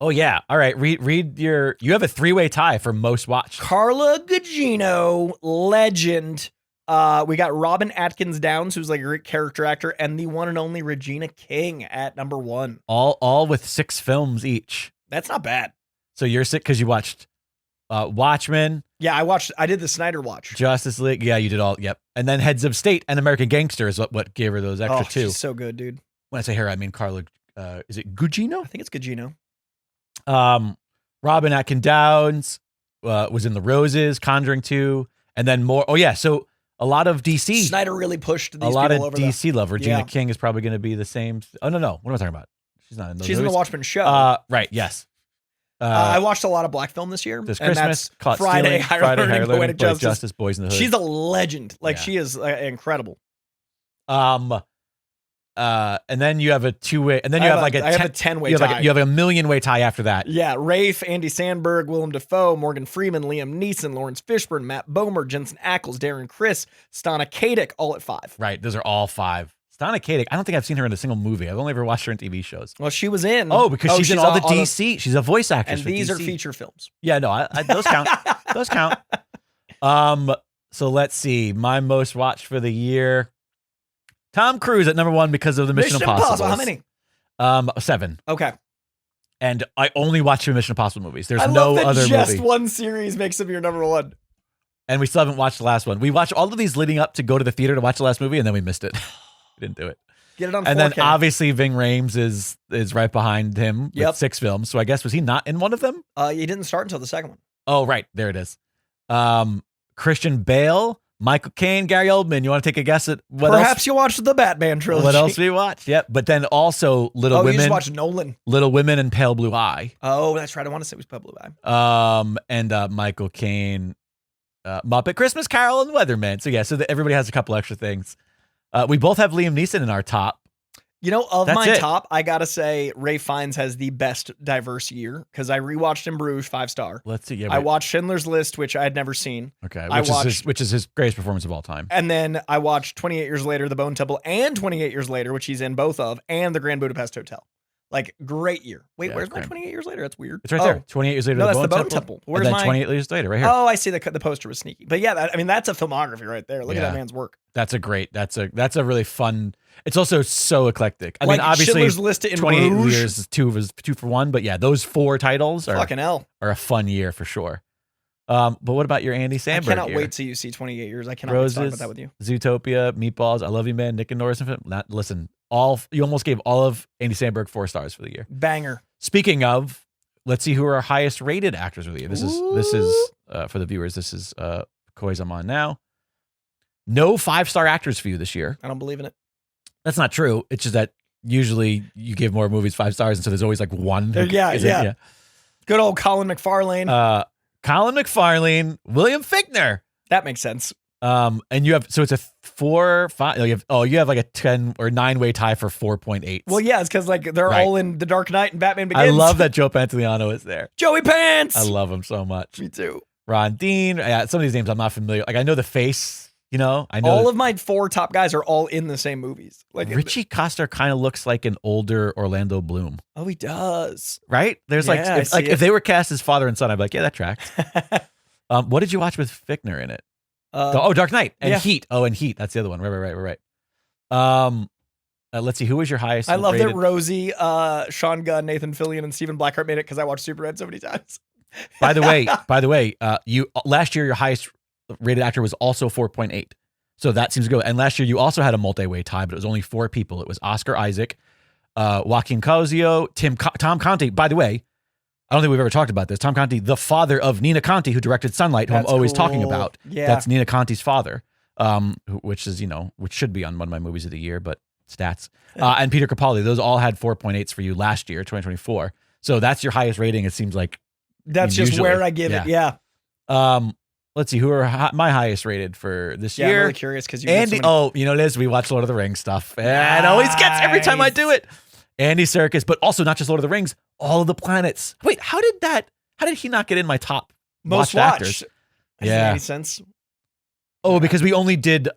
Oh, yeah. All right. Read you have a 3-way tie for most watched. Carla Gugino, legend. We got Robin Atkins Downs, who's like a great character actor, and the one and only Regina King at number 1. All with 6 films each. That's not bad. So you're sick because you watched Watchmen. Yeah, I did the Snyder Watch. Justice League. Yeah, you did all. Yep. And then Heads of State and American Gangster is what gave her those extra 2. She's so good, dude. When I say her, I mean Carla. Is it Gugino? I think it's Gugino. Robin Atkins Downs was in The Roses, Conjuring 2, and then more. Oh yeah, so a lot of DC. Snyder really pushed these a lot people of over DC love. Regina King is probably going to be the same. Oh no, what am I talking about? She's not in those. She's movies. in the Watchmen show. Right. Yes. I watched a lot of black film this year. This and Christmas, that's Friday, Higher Learning, Poetic Justice. Boys in the Hood. She's a legend. She is incredible. And then you have a 2-way, and then you have a 10-way tie. You have a 1,000,000-way tie after that. Yeah, Rafe, Andy Samberg, Willem Dafoe, Morgan Freeman, Liam Neeson, Lawrence Fishburne, Matt Bomer, Jensen Ackles, Darren Criss, Stana Katic, all at 5. Right, those are all 5. Stana Katic, I don't think I've seen her in a single movie. I've only ever watched her in TV shows. Well, she was in. Oh, because she's in all the DC. She's a voice actress. And for these DC. are feature films. Yeah, no, those count. Those count. So let's see. My most watched for the year. Tom Cruise at number 1 because of the Mission Impossible. How many? 7. Okay. And I only watch the Mission Impossible movies. There's I no love that other just movie. one series makes them your number 1. And we still haven't watched the last one. We watched all of these leading up to go to the theater to watch the last movie, and then we missed it. We didn't do it. Get it on 4K. And then obviously Ving Rhames is right behind him with 6 films. So I guess, was he not in one of them? He didn't start until the second one. Oh, right. There it is. Christian Bale, Michael Caine, Gary Oldman. You want to take a guess at what else? Perhaps you watched the Batman trilogy. What else we watched? Yep. But then also Little Women. You just watched Nolan. Little Women and Pale Blue Eye. Oh, that's right. I want to say it was Pale Blue Eye. And Michael Caine, Muppet Christmas Carol, and Weatherman. So yeah, so everybody has a couple extra things. We both have Liam Neeson in our top. You know, of my top, I gotta say Ralph Fiennes has the best diverse year because I rewatched In Bruges, 5-star. Let's see. Yeah, I watched Schindler's List, which I had never seen. Okay, which is his greatest performance of all time. And then I watched 28 Years Later, The Bone Temple, and 28 Years Later, which he's in both of, and The Grand Budapest Hotel. Like, great year. Wait, Yeah, where's it's my great. 28 years later? That's weird. It's right there. 28 years later. No, the that's the Bone Bone Temple. Temple. Where's and then my 28 years later, right here. Oh, I see the poster was sneaky. But yeah, that's a filmography right there. Look at that man's work. That's a really fun. It's also so eclectic. I mean, obviously, Schindler's List in 28 Rouge. years is two for one, but yeah, those 4 titles Fucking hell. are a fun year for sure. But what about your Andy Samberg? I cannot year? wait till you see 28 years. I cannot Roses, wait to talk about that with you. Zootopia, Meatballs, I Love You Man, Nick and Norris. Listen, you almost gave all of Andy Samberg 4 stars for the year. Banger. Speaking of, let's see who are our highest rated actors of the year. This is for the viewers. This is Koi's I'm on now. No 5-star actors for you this year. I don't believe in it. That's not true. It's just that usually you give more movies 5 stars, and so there's always like one. Yeah. Good old Colin McFarlane. Colin McFarlane, William Fichtner. That makes sense. And you have it's a 4, 5. You have like a 10 or 9-way tie for 4.8. Well, yeah, it's because like they're all in The Dark Knight and Batman Begins. I love that Joe Pantoliano is there. Joey Pants. I love him so much. Me too. Ron Dean. Yeah, some of these names I'm not familiar. Like I know the face. I know all of my 4 top guys are all in the same movies. Like Richie Coster kind of looks like an older Orlando Bloom. Oh, he does. Right? There's if they were cast as father and son, I'd be like, yeah, that tracks. What did you watch with Fichtner in it? Dark Knight and Heat. Oh, and Heat. That's the other one. Right. Let's see. Who was your highest? I love that Rosie, Sean Gunn, Nathan Fillion, and Stephen Blackheart made it because I watched Superman so many times. By the way, you last year your highest rated actor was also 4.8. So that seems good. And last year you also had a multi-way tie, but it was only 4 people. It was Oscar Isaac, Joaquin Cosio, Tom Conti. By the way, I don't think we've ever talked about this. Tom Conti, the father of Nina Conti, who directed Sunlight, who I'm always talking about. Yeah. That's Nina Conti's father, which should be on one of my movies of the year, but stats. And Peter Capaldi, those all had 4.8s for you last year, 2024. So that's your highest rating. It seems like that's just usually, where I give it. Yeah. Let's see who are my highest rated for this year. I'm really curious because you. Andy. Liz, we watch Lord of the Rings stuff, and it always gets every time I do it. Andy Serkis, but also not just Lord of the Rings, all of the planets. Wait, how did he not get in my top most watched actors? Does that make sense? Oh, because we only did.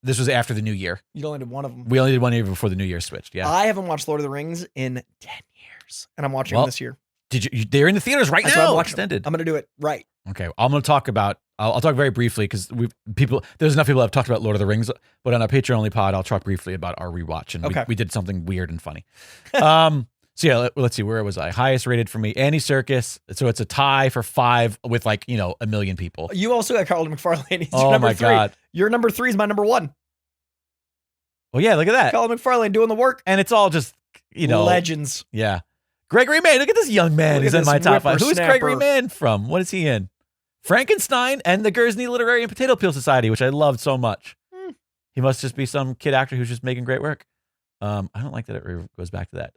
This was after the new year. You only did one of them. We only did one year before the new year switched. Yeah, I haven't watched Lord of the Rings in 10 years, and I'm watching them this year. Did you? They're in the theaters right now. Extended. I'm going to do it right. Okay, I'm going to talk about. I'll talk very briefly because there's enough people that have talked about Lord of the Rings, but on our Patreon only pod, I'll talk briefly about our rewatch, and we did something weird and funny. So yeah, let's see, where was I? Highest rated for me, Andy Serkis. So it's a tie for 5 with a million people. You also got Carl McFarlane. He's your number 3. God, your number 3 is my number 1. Oh yeah, look at that, Carl McFarlane doing the work, and it's all just legends. Yeah. Gregory Mann, look at this young man. He's in my top 5. Who's Gregory Mann from? What is he in? Frankenstein and the Guernsey Literary and Potato Peel Society, which I loved so much. He must just be some kid actor who's just making great work. I don't like that it goes back to that.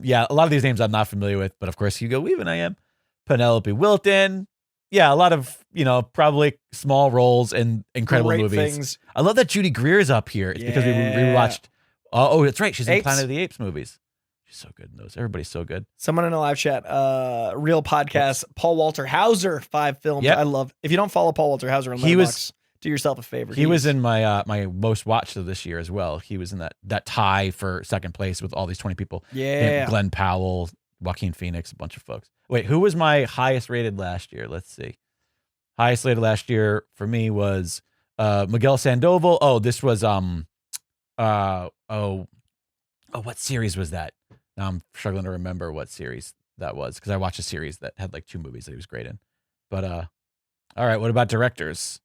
Yeah, a lot of these names I'm not familiar with, but of course Hugo Weaving I am. Penelope Wilton. Yeah, a lot of, probably small roles in incredible movies. Things. I love that Judy Greer's up here. It's because we rewatched. Oh, that's right. She's in Planet of the Apes movies. She's so good in those. Everybody's so good. Someone in a live chat, real podcast, Paul Walter Hauser, 5 films. Yep. I love. If you don't follow Paul Walter Hauser on Letterboxd, do yourself a favor. He was in my my most watched of this year as well. He was in that tie for second place with all these 20 people. Yeah. Glenn Powell, Joaquin Phoenix, a bunch of folks. Wait, who was my highest rated last year? Let's see. Highest rated last year for me was Miguel Sandoval. Oh, this was what series was that? Now I'm struggling to remember what series that was because I watched a series that had 2 movies that he was great in. But all right, what about directors?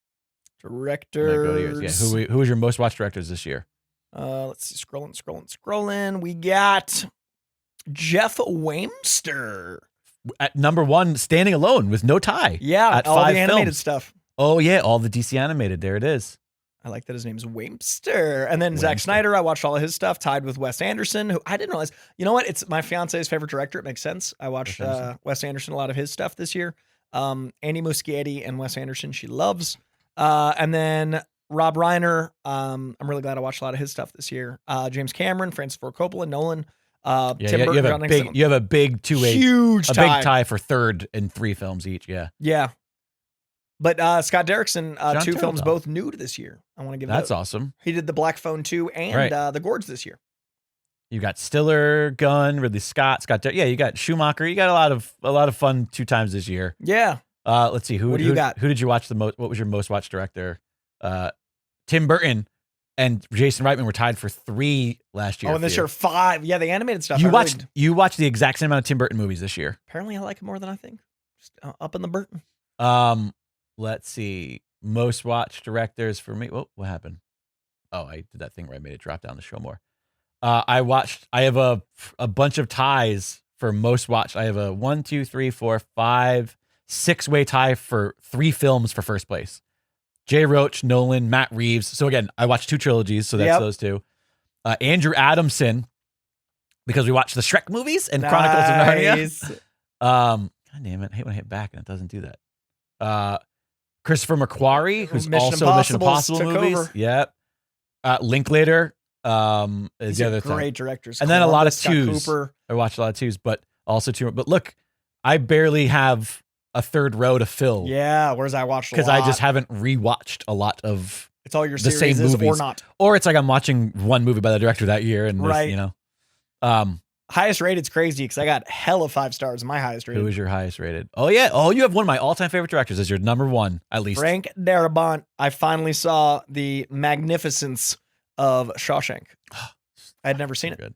Directors. Yeah, who was your most watched directors this year? Let's see. Scrolling. We got Jeff Wamster at number 1, standing alone with no tie. Yeah, at all 5 the animated films. stuff. Oh yeah, all the DC animated. There it is. I like that his name's Wamster. And then Zack Snyder, I watched all of his stuff, tied with Wes Anderson, who I didn't realize. You know what? It's my fiance's favorite director. It makes sense. I watched Wes Anderson, a lot of his stuff this year. Andy Muschietti and Wes Anderson, she loves. And then Rob Reiner, I'm really glad I watched a lot of his stuff this year. James Cameron, Francis Ford Coppola, Nolan. Tim Burton, you have a big 2-way, huge a tie. big tie for third in 3 films each. Yeah. But Scott Derrickson, 2 films, both new to this year. I want to give that's awesome. He did The Black Phone 2 and The Gorge this year. You got Stiller, Gunn, Ridley Scott, you got Schumacher. You got a lot of fun 2 times this year. Yeah. Let's see. What do you got? Who did you watch the most? What was your most watched director? Tim Burton and Jason Reitman were tied for 3 last year. Oh, and this year 5. Yeah, the animated stuff. You watched the exact same amount of Tim Burton movies this year. Apparently, I like it more than I think. Just up in the Burton. Let's see. Most watched directors for me. What happened? Oh, I did that thing where I made it drop down to show more. I have a bunch of ties for most watched. I have a 1, 2, 3, 4, 5, 6-way tie for 3 films for first place. Jay Roach, Nolan, Matt Reeves. So again, I watched 2 trilogies, so that's those 2. Andrew Adamson, because we watched the Shrek movies and Chronicles of Narnia. God damn it, I hate when I hit back and it doesn't do that. Christopher McQuarrie, who's also Mission Impossible movies. Over. Yep. Linklater is the other thing. Great directors. And then a lot of 2s. I watched a lot of 2s, but also 2. But look, I barely have a third row to fill. Yeah, whereas I watched because I just haven't rewatched a lot of it's all your the series same movies or not. Or it's like I'm watching one movie by the director that year, and right. Highest rated's crazy because I got hella 5 stars. My highest rated. Who is your highest rated? Oh yeah. Oh, you have one of my all-time favorite directors as your number 1, at least. Frank Darabont. I finally saw the magnificence of Shawshank. I had never seen it. Good.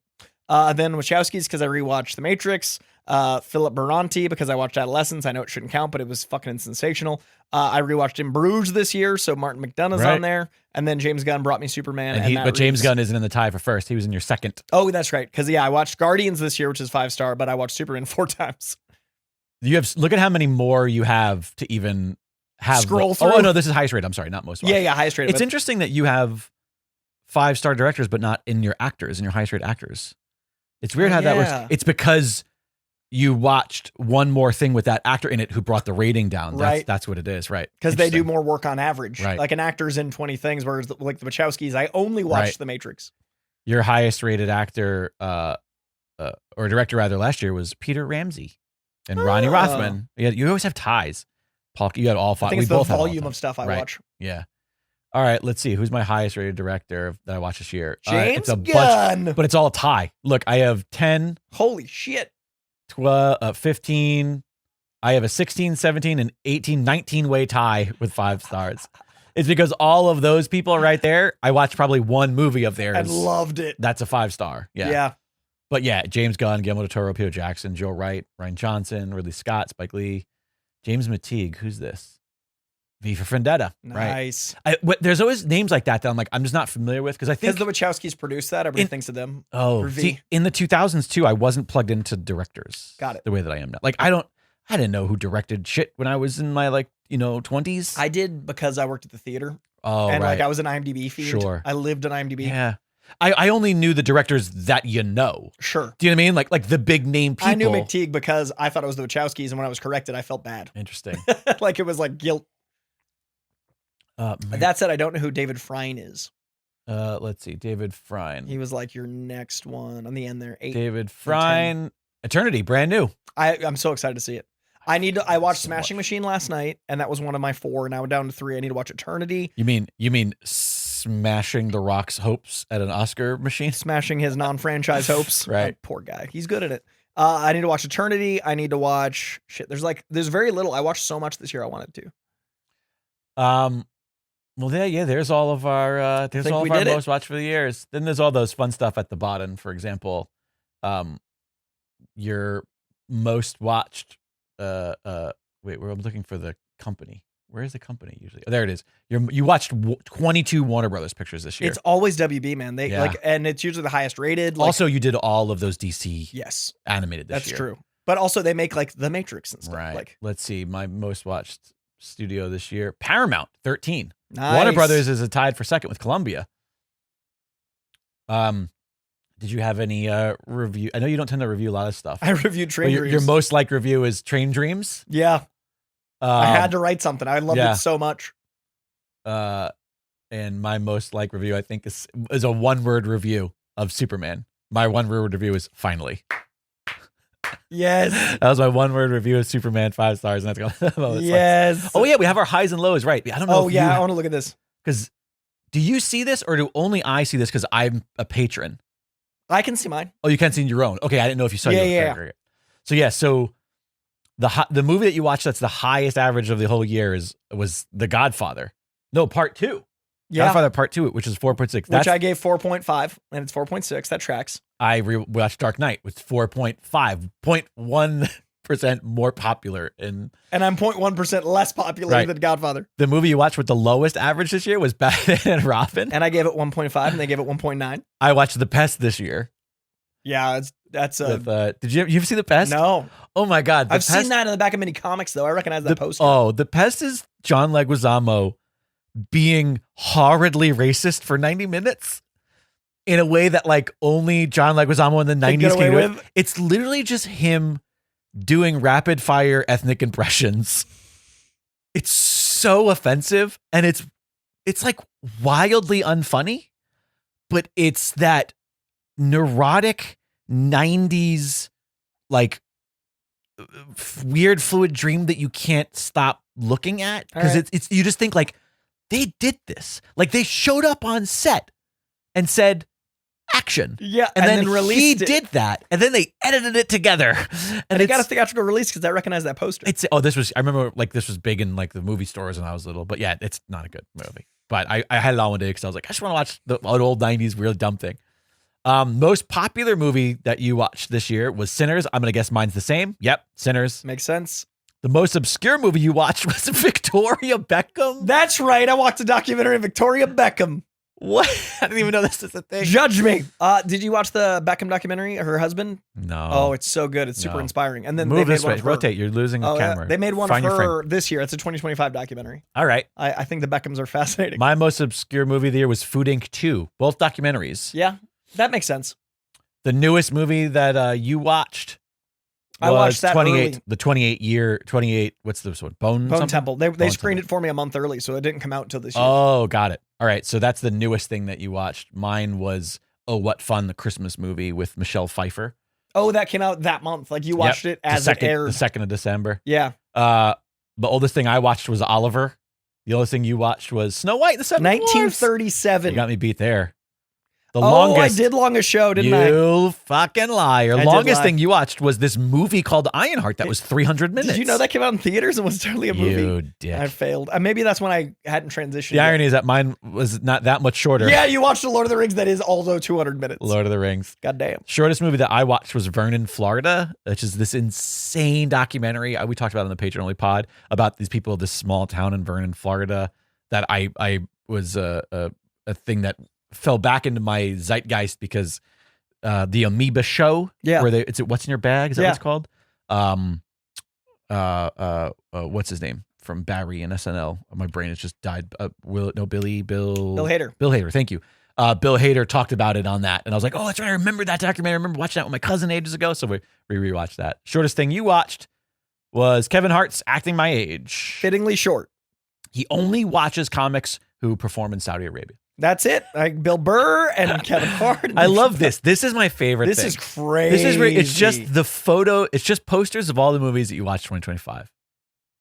Then Wachowski's because I rewatched The Matrix. Philip Beranti because I watched Adolescence. I know it shouldn't count, but it was fucking sensational. I rewatched In Bruges this year, so Martin McDonagh's on there. And then James Gunn brought me Superman. But James Gunn isn't in the tie for first. He was in your second. Oh, that's right. Because I watched Guardians this year, which is 5-star, but I watched Superman 4 times. Look at how many more you have to even have. Scroll through. Oh no, this is highest rated. I'm sorry, not most watched. Yeah, highest rated. It's interesting that you have 5-star directors, but not in your actors, in your highest rated actors. It's weird how that works. It's because you watched one more thing with that actor in it who brought the rating down. That's what it is, right? Because they do more work on average. Right. Like an actor's in 20 things, whereas like the Wachowskis, I only watched The Matrix. Your highest rated actor, or director rather, last year was Peter Ramsey and Ronnie Rothman. You always have ties. Paul, you had all 5. I think it's the volume of stuff I watch. Yeah. All right, let's see. Who's my highest rated director that I watched this year? James Gunn. But it's all a tie. Look, I have 10. Holy shit. 12, 15. I have a 16, 17, and 18, 19-way tie with 5 stars. It's because all of those people are right there. I watched probably one movie of theirs. And loved it. That's a 5-star. Yeah. But yeah, James Gunn, Guillermo del Toro, Peter Jackson, Joe Wright, Ryan Johnson, Ridley Scott, Spike Lee, James McTeague. Who's this? V for Vendetta. Nice. Right? There's always names like that I'm just not familiar with because I think the Wachowskis produced that. Everybody thinks of them. Oh, see, in the 2000s too, I wasn't plugged into directors. Got it. The way that I am now. Like I didn't know who directed shit when I was in my 20s. I did because I worked at the theater. Oh, and right. I was an IMDb feed. Sure. I lived on IMDb. Yeah. I only knew the directors that you know. Sure. Do you know what I mean? Like the big name people. I knew McTeague because I thought it was the Wachowskis, and when I was corrected, I felt bad. Interesting. Like it was like guilt. That said, I don't know who David Frine is. Let's see. David Frine. He was like your next one on the end there. 8. David Frine. Eternity, brand new. I'm so excited to see it. I watched Smashing Machine last night, and that was one of my 4. Now I'm down to 3. I need to watch Eternity. You mean smashing The Rock's hopes at an Oscar machine? Smashing his non-franchise hopes. Right. Oh, poor guy. He's good at it. I need to watch Eternity. I need to watch shit. There's very little. I watched so much this year I wanted to. Well, there's all of our most watched for the years. Then there's all those fun stuff at the bottom. For example, your most watched. Wait, we're looking for the company. Where is the company usually? Oh, there it is. You watched 22 Warner Brothers pictures this year. It's always WB, man. They and it's usually the highest rated. Also, you did all of those DC. Yes, animated this year. That's true. But also, they make like The Matrix and stuff. Right. Let's see. My most watched studio this year, Paramount, 13. Nice. Warner Brothers is tied for second with Columbia. Did you have any review? I know you don't tend to review a lot of stuff. I reviewed Train Dreams. Your most liked review is Train Dreams? Yeah. I had to write something. I loved it so much. And my most liked review, I think, is a one-word review of Superman. My one-word review is finally. Yes. That was my one-word review of Superman, 5 stars. And that's yes. Oh, yeah, we have our highs and lows, right? I don't know. I want to look at this. Because do you see this or do only I see this because I'm a patron? I can see mine. Oh, you can see your own. Okay, I didn't know if you saw Yeah, your own. So the movie that you watched that's the highest average of the whole year was The Godfather. No, part 2. Yeah. Godfather Part 2, which is 4.6. Which I gave 4.5, and it's 4.6. That tracks. I watched Dark Knight with 4.5, 0.1% more popular. And I'm 0.1% less popular than Godfather. The movie you watched with the lowest average this year was Batman and Robin. And I gave it 1.5, and they gave it 1.9. I watched The Pest this year. Yeah, that's did you ever see The Pest? No. Oh my God. I've seen that in the back of many comics, though. I recognize that poster. Oh, The Pest is John Leguizamo being horridly racist for 90 minutes in a way that like only John Leguizamo in the 90s can do it. It's literally just him doing rapid fire ethnic impressions. It's so offensive, and it's like wildly unfunny, but it's that neurotic 90s like weird fluid dream that you can't stop looking at, because it's you just think like they did this, like they showed up on set and said action, yeah, and then released he did that, and then they edited it together, and it got a theatrical release because I recognize that poster. I remember like this was big in like the movie stores when I was little, but yeah, it's not a good movie. But I had it on one day because I was like, I just want to watch an old 90s weird dumb thing. Most popular movie that you watched this year was Sinners. I'm gonna guess mine's the same. Yep, Sinners. Makes sense. The most obscure movie you watched was Victoria Beckham. That's right. I watched a documentary of Victoria Beckham. What? I didn't even know this is a thing. Judge me. Did you watch the Beckham documentary of her husband? No. Oh, it's so good. It's super inspiring. And then move they made this one way. of her. Rotate. You're losing the camera. Yeah. They made one of her this year. It's a 2025 documentary. All right. I think the Beckhams are fascinating. My most obscure movie of the year was Food Inc. 2. Both documentaries. Yeah, that makes sense. The newest movie that you watched. I watched that 28. early. The 28. What's this one? Bone Temple. They screened it for me a month early, so it didn't come out until this year. Oh, got it. All right, so that's the newest thing that you watched. Mine was Oh What Fun, the Christmas movie with Michelle Pfeiffer. Oh, that came out that month. Like you watched it as it aired. The 2nd of December. Yeah. The oldest thing I watched was Oliver. The oldest thing you watched was Snow White and the Seven Dwarfs. 1937. You got me beat there. The longest. I did long a show, didn't I? You fucking liar. Longest thing you watched was this movie called Ironheart that was 300 minutes. Did you know that came out in theaters and was totally a movie? You dick. I failed. Maybe that's when I hadn't transitioned. The irony is that mine was not that much shorter. Yeah, you watched The Lord of the Rings that is also 200 minutes. Lord of the Rings. Goddamn. Shortest movie that I watched was Vernon, Florida, which is this insane documentary. We talked about it on the Patreon Only pod about these people of this small town in Vernon, Florida that I was a thing that fell back into my zeitgeist because the Amoeba show, where it's What's in Your Bag? Is that what it's called? What's his name from Barry and SNL? My brain has just died. Bill Hader. Bill Hader. Thank you. Bill Hader talked about it on that, and I was like, oh, that's right. I remember that documentary. I remember watching that with my cousin ages ago. So we rewatched that. Shortest thing you watched was Kevin Hart's Acting My Age. Fittingly short. He only watches comics who perform in Saudi Arabia. That's it. Like Bill Burr and Kevin Hart. I love this. This is my favorite thing. This is crazy. It's just the photo. It's just posters of all the movies that you watch 2025.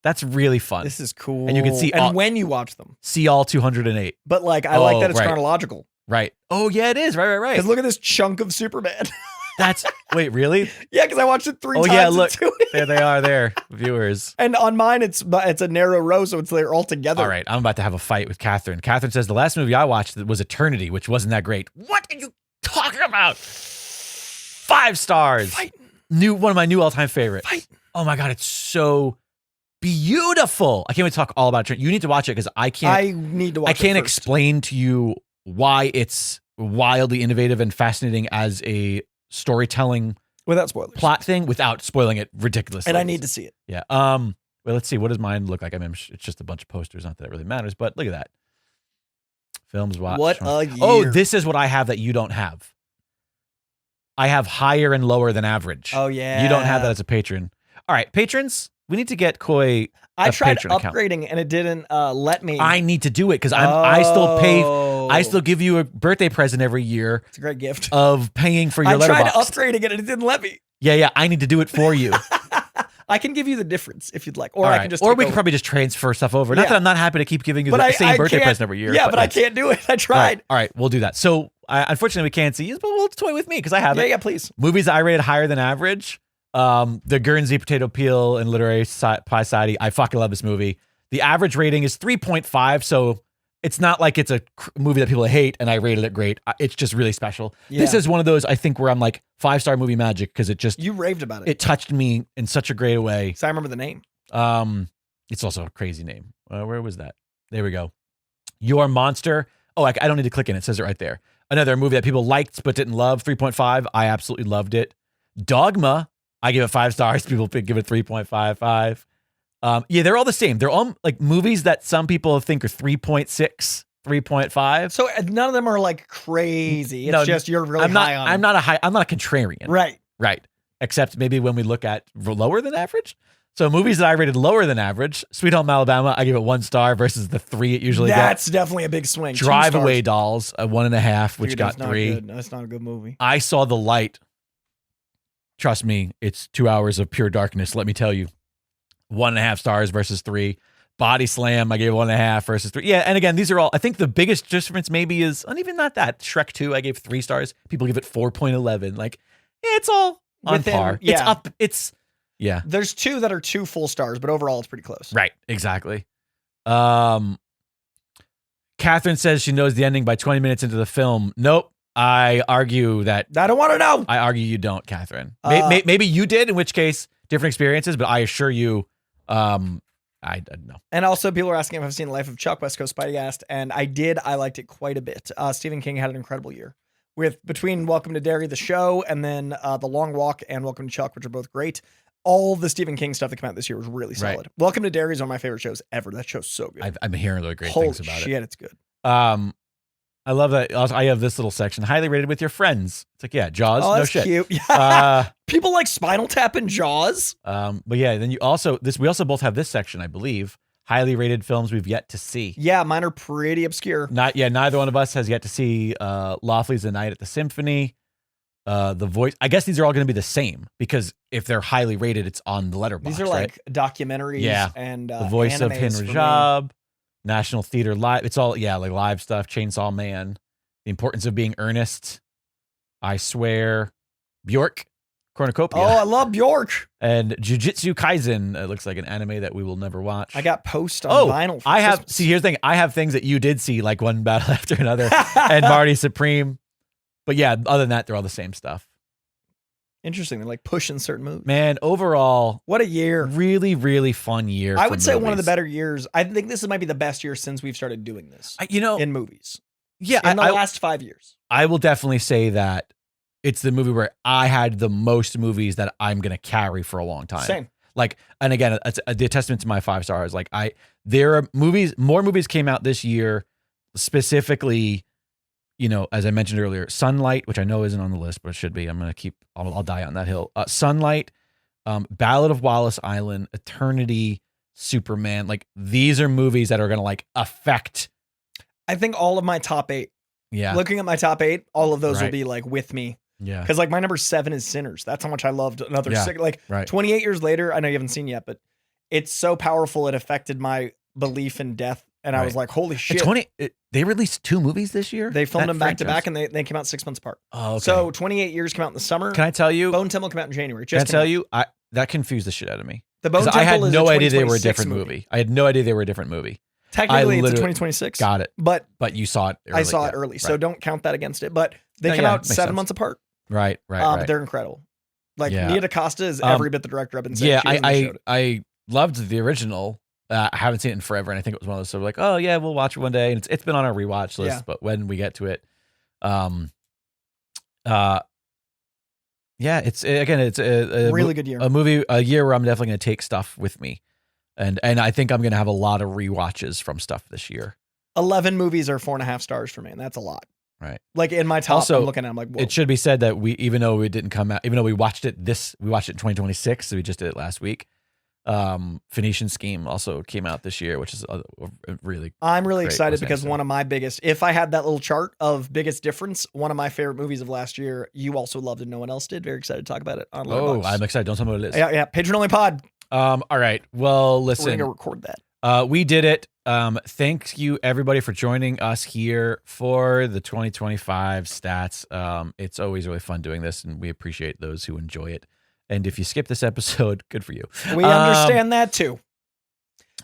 That's really fun. This is cool. And you can see when you watch them. See all 208. But like, I like that it's chronological. Right. Oh, yeah, it is. Right. Because look at this chunk of Superman. Wait, really? Yeah, because I watched it 3 times. Oh, yeah, look. There they are there, viewers. And on mine, it's a narrow row, so they're all together. All right, I'm about to have a fight with Catherine. Catherine says, the last movie I watched was Eternity, which wasn't that great. What are you talking about? 5 stars. One of my new all-time favorites. Oh, my God, it's so beautiful. I can't wait to talk all about it. You need to watch it because I need to watch it. I can't explain to you why it's wildly innovative and fascinating as a storytelling without spoilers plot thing without spoiling it ridiculously. And I need to see it. Yeah. Well, let's see. What does mine look like? I mean, it's just a bunch of posters. Not that it really matters, but look at that. Films watched. What a year. Oh, this is what I have that you don't have. I have higher and lower than average. Oh, yeah. You don't have that as a patron. All right, patrons, we need to get Koi I tried upgrading and it didn't let me. I need to do it because I still pay. I still give you a birthday present every year. It's a great gift Of paying for your Letterboxd. I tried upgrading it and it didn't let me. Yeah. I need to do it for you. I can give you the difference if you'd like, or right. I can just. Or we can probably just transfer stuff over. Not that I'm not happy to keep giving you the same birthday present every year. Yeah, but I can't do it. I tried. All right, we'll do that. So Unfortunately, we can't see you, but we'll toy with me because I have it. Yeah, please. Movies I rated higher than average. The Guernsey Potato Peel and Literary Pie Society. I fucking love this movie. The average rating is 3.5, so it's not like it's a movie that people hate and I rated it great. It's just really special. Yeah. This is one of those, I think, where I'm like 5-star movie magic because it just... You raved about it. It touched me in such a great way. So I remember the name. It's also a crazy name. Where was that? There we go. Your Monster. Oh, I don't need to click in. It says it right there. Another movie that people liked but didn't love. 3.5. I absolutely loved it. Dogma. I give it 5 stars. People give it 3.55. Yeah, they're all the same. They're all like movies that some people think are 3.6, 3.5. So none of them are like crazy. It's just you're really high on them. I'm not a contrarian. Right. Except maybe when we look at lower than average. So movies that I rated lower than average, Sweet Home Alabama, I give it 1 star versus the 3 it usually gets. That's definitely a big swing. Drive Away Dolls, a 1.5, which got 3. That's not a good movie. I Saw the Light. Trust me, it's 2 hours of pure darkness, let me tell you. 1.5 stars versus 3. Body Slam, I gave 1.5 versus 3. Yeah, and again, these are all, I think the biggest difference maybe is, and even not that, Shrek 2, I gave 3 stars. People give it 4.11. Like, yeah, it's all on par. Yeah. It's up, yeah. There's 2 that are 2 full stars, but overall it's pretty close. Right, exactly. Catherine says she knows the ending by 20 minutes into the film. Nope. I argue that... I don't want to know. I argue you don't, Catherine. Maybe you did, in which case, different experiences, but I assure you, I don't know. And also, people are asking if I've seen Life of Chuck, West Coast Spidey asked, and I did. I liked it quite a bit. Stephen King had an incredible year. Between Welcome to Derry, the show, and then The Long Walk and Welcome to Chuck, which are both great. All the Stephen King stuff that came out this year was really solid. Right. Welcome to Derry is one of my favorite shows ever. That show's so good. I'm hearing really great things about it. It's good. I love that. Also, I have this little section, highly rated with your friends. It's like, yeah, Jaws, oh, no shit. Cute. People like Spinal Tap and Jaws. But yeah, then we also both have this section, I believe. Highly rated films we've yet to see. Yeah, mine are pretty obscure. Neither one of us has yet to see Lawfully's The Night at the Symphony. The Voice. I guess these are all going to be the same because if they're highly rated, it's on the Letterboxd. These are like documentaries and The Voice of Hin Rajab, National Theater Live. It's all like live stuff. Chainsaw Man, The Importance of Being Earnest, I Swear, Bjork, Cornucopia. Oh, I love Bjork. And Jujutsu Kaisen. It looks like an anime that we will never watch. I got Post on vinyl. I have. Christmas. See, here's the thing. I have things that you did see, like One Battle After Another, and Marty Supreme. But yeah, other than that, they're all the same stuff. Interesting. They're like pushing certain movies. Man, overall, what a year. Really, really fun year. I would say one of the better years. I think this might be the best year since we've started doing this. In movies. Yeah. In the last 5 years. I will definitely say that it's the movie where I had the most movies that I'm going to carry for a long time. Same. Like, and again, it's a testament to my 5 stars. Like there are more movies came out this year, specifically, as I mentioned earlier, Sunlight, which I know isn't on the list, but it should be. I'll die on that hill. Sunlight, Ballad of Wallace Island, Eternity, Superman. Like these are movies that are going to affect. I think all of my top 8. Yeah. Looking at my top 8, all of those will be with me. Yeah. Because my number 7 is Sinners. That's how much I loved another 6. 28 years later, I know you haven't seen yet, but it's so powerful. It affected my belief in death. And I was like, holy shit. They released 2 movies this year? They filmed them back to back and they came out 6 months apart. Oh, okay. So 28 years came out in the summer. Can I tell you? Bone Temple came out in January. Can I tell you? That confused the shit out of me. The Bone Temple I had is no a idea they were a different movie. I had no idea they were a different movie. Technically, it's a 2026. Got it. But you saw it early. I saw it early, so don't count that against it. But they came out 7 months apart. Right. But they're incredible. Nia DaCosta is every bit the director I've been saying. Yeah, I loved the original. I haven't seen it in forever, and I think it was one of those sort of like, oh yeah, we'll watch it one day, and it's been on our rewatch list. But when we get to it, it's a really good year. A year where I'm definitely going to take stuff with me, and I think I'm going to have a lot of rewatches from stuff this year. 11 movies are 4.5 stars for me, and that's a lot. Right. Like in my top, also, I'm looking at it, I'm like, whoa. It should be said that even though it didn't come out, even though we watched it in 2026, so we just did it last week. Phoenician Scheme also came out this year, which is a really. I'm really excited because one of my biggest, if I had that little chart of biggest difference, one of my favorite movies of last year, you also loved and no one else did. Very excited to talk about it on Letterboxd. I'm excited. Don't tell me what it is. Yeah. Patron only pod. All right. Well, listen. We're gonna record that. We did it. Thank you everybody for joining us here for the 2025 stats. It's always really fun doing this, and we appreciate those who enjoy it. And if you skip this episode, good for you. We understand that too.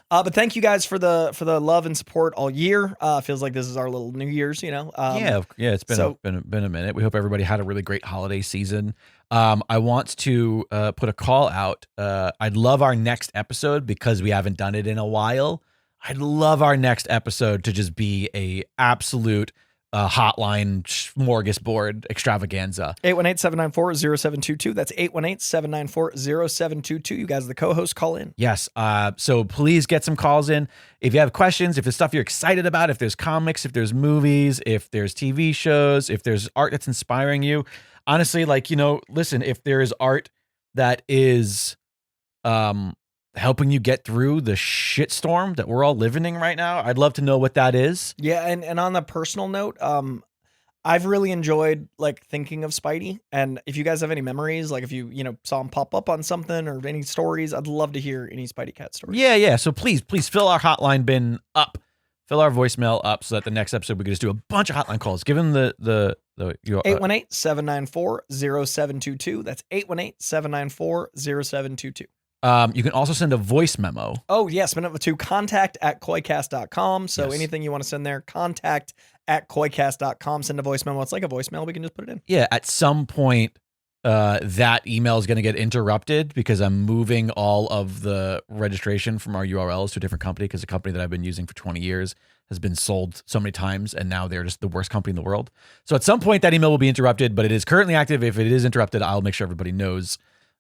But thank you guys for the love and support all year. Feels like this is our little New Year's, you know. Yeah, it's been a minute. We hope everybody had a really great holiday season. I want to put a call out. I'd love our next episode, because we haven't done it in a while. I'd love our next episode to just be a absolute hotline smorgasbord extravaganza. 818-794-0722. That's 818-794-0722. You guys are the co-hosts. Call in. Yes. So please get some calls in. If you have questions, if there's stuff you're excited about, if there's comics, if there's movies, if there's TV shows, if there's art that's inspiring you. Honestly, listen, if there is art that is helping you get through the shitstorm that we're all living in right now, I'd love to know what that is. Yeah, and on the personal note, I've really enjoyed thinking of Spidey, and if you guys have any memories, if you saw him pop up on something or any stories, I'd love to hear any Spidey Cat stories. Yeah. So please fill our hotline bin up, fill our voicemail up, so that the next episode we can just do a bunch of hotline calls. Give them the 818-794-0722. That's 818-794-0722. You can also send a voice memo. Oh, yes. To contact@koicast.com. So Yes. anything you want to send there, contact@koicast.com. Send a voice memo. It's like a voicemail. We can just put it in. Yeah, at some point, that email is going to get interrupted because I'm moving all of the registration from our URLs to a different company, because the company that I've been using for 20 years has been sold so many times, and now they're just the worst company in the world. So at some point, that email will be interrupted, but it is currently active. If it is interrupted, I'll make sure everybody knows.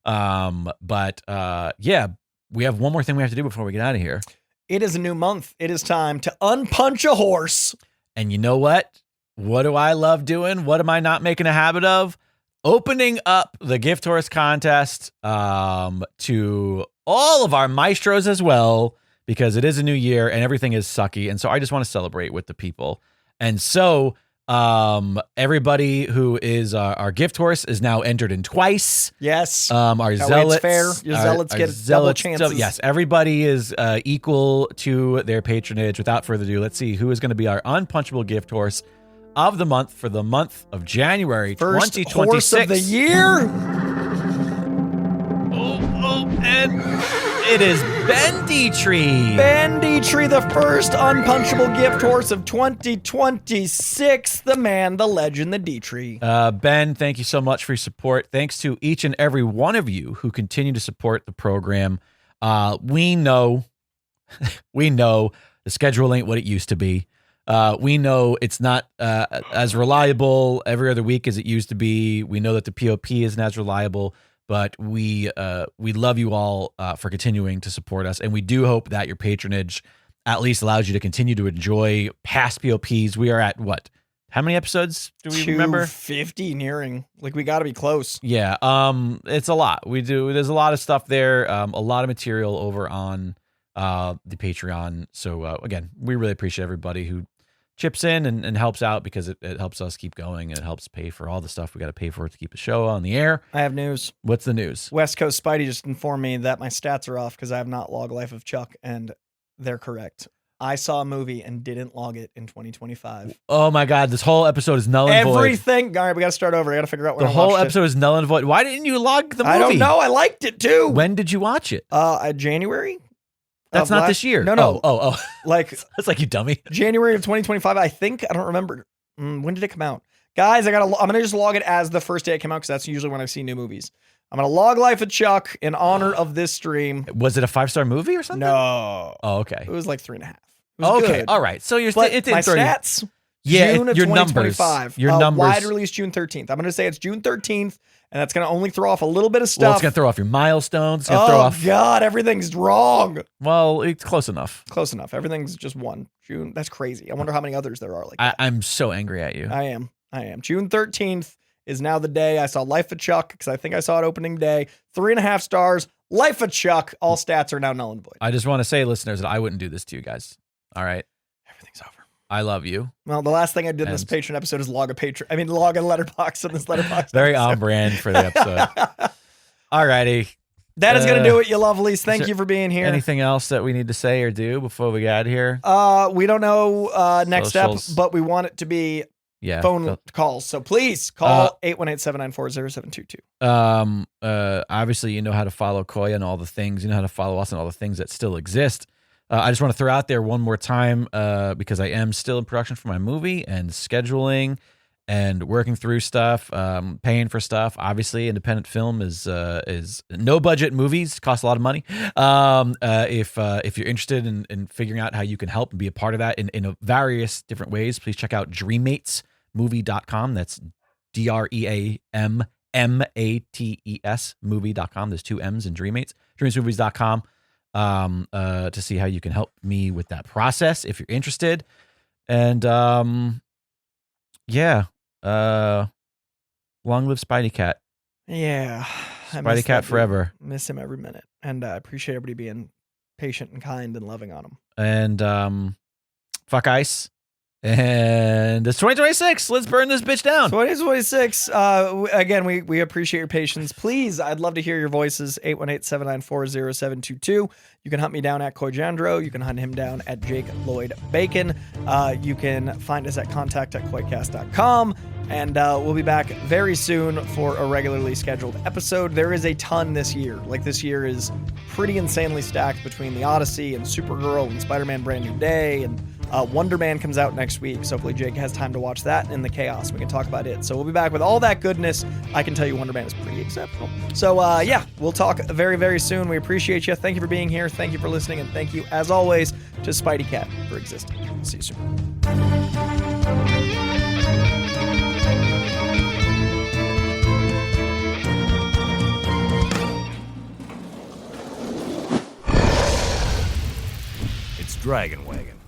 Yeah, we have one more thing we have to do before we get out of here. It is a new month. It is time to unpunch a horse. And you know what? What do I love doing? What am I not making a habit of? Opening up the gift horse contest to all of our maestros as well, because it is a new year and everything is sucky. And so I just want to celebrate with the people. And so everybody who is our gift horse is now entered in twice. Yes. Our That zealots, way it's fair. Your zealots get double chances. Yes, everybody is equal to their patronage. Without further ado, let's see who is going to be our unpunchable gift horse of the month for the month of January 2026. Horse of the year. And it is Ben Detrixhe. Ben Detrixhe, the first unpunchable gift horse of 2026. The man, the legend, the Detrixhe. Ben, thank you so much for your support. Thanks to each and every one of you who continue to support the program. We know the schedule ain't what it used to be. We know it's not as reliable every other week as it used to be. We know that the POP isn't as reliable, but we love you all for continuing to support us, and we do hope that your patronage at least allows you to continue to enjoy past POPs. We are at what? How many episodes do we remember? 250 nearing. We got to be close. Yeah, it's a lot. There's a lot of stuff there, a lot of material over on the Patreon. So again, we really appreciate everybody who chips in and helps out, because it helps us keep going, and it helps pay for all the stuff we got to pay for to keep the show on the air. I have news. What's the news? West Coast Spidey just informed me that my stats are off because I have not logged Life of Chuck, and they're correct. I saw a movie and didn't log it in 2025. Oh my God, this whole episode is null and void. Everything. All right, we got to start over. I got to figure out when the whole episode is null and void. Why didn't you log the movie? I don't know. I liked it too. When did you watch it? January. That's not this year. No. Oh. That's like, you dummy. January of 2025, I think. I don't remember. When did it come out? Guys, I'm going to just log it as the first day it came out, because that's usually when I see new movies. I'm going to log Life of Chuck in honor of this stream. Was it a 5-star movie or something? No. Oh, okay. It was like 3.5. Okay. Good. All right. So my stats. Yeah, June of your 2025. Numbers. Your numbers. Wide release June 13th. I'm going to say it's June 13th, and that's going to only throw off a little bit of stuff. Well, it's going to throw off your milestones. It's going to throw off. God, everything's wrong. Well, it's close enough. Close enough. Everything's just one. June. That's crazy. I wonder how many others there are like that. I'm so angry at you. I am. June 13th is now the day I saw Life of Chuck, because I think I saw it opening day. 3.5 stars. Life of Chuck. All stats are now null and void. I just want to say, listeners, that I wouldn't do this to you guys. All right. Everything's over. I love you. Well, the last thing I did in this Patreon episode is log a Letterboxd in this Letterboxd. Very on brand for the episode. All righty. That is going to do it, you lovelies. Thank you for being here. Anything else that we need to say or do before we get out of here? We don't know next step, but we want it to be phone calls. So please call 818-794-0722. Obviously, you know how to follow Koya and all the things. You know how to follow us and all the things that still exist. I just want to throw out there one more time because I am still in production for my movie and scheduling and working through stuff, paying for stuff. Obviously, independent film is no budget movies, cost a lot of money. If you're interested in figuring out how you can help and be a part of that in various different ways, please check out dreammatesmovie.com. That's DREAMMATES movie.com. There's 2 M's in Dreammates. Dreammatesmovies.com to see how you can help me with that process if you're interested. And long live Spidey Cat. Yeah. Spidey Cat forever. Miss him every minute. And I appreciate everybody being patient and kind and loving on him. And fuck ice. And it's 2026. Let's burn this bitch down. 2026. Again, we appreciate your patience. Please, I'd love to hear your voices. 818-794-0722. You can hunt me down at Koijandro. You can hunt him down at Jake Lloyd Bacon. You can find us at contact@koicast.com. And we'll be back very soon for a regularly scheduled episode. There is a ton this year. Like, this year is pretty insanely stacked between The Odyssey and Supergirl and Spider-Man Brand New Day, and Wonder Man comes out next week, so hopefully Jake has time to watch that in the chaos. We can talk about it. So we'll be back with all that goodness. I can tell you Wonder Man is pretty exceptional. So we'll talk very, very soon. We appreciate you. Thank you for being here. Thank you for listening. And thank you, as always, to Spidey Cat for existing. See you soon. It's Dragon Wagon.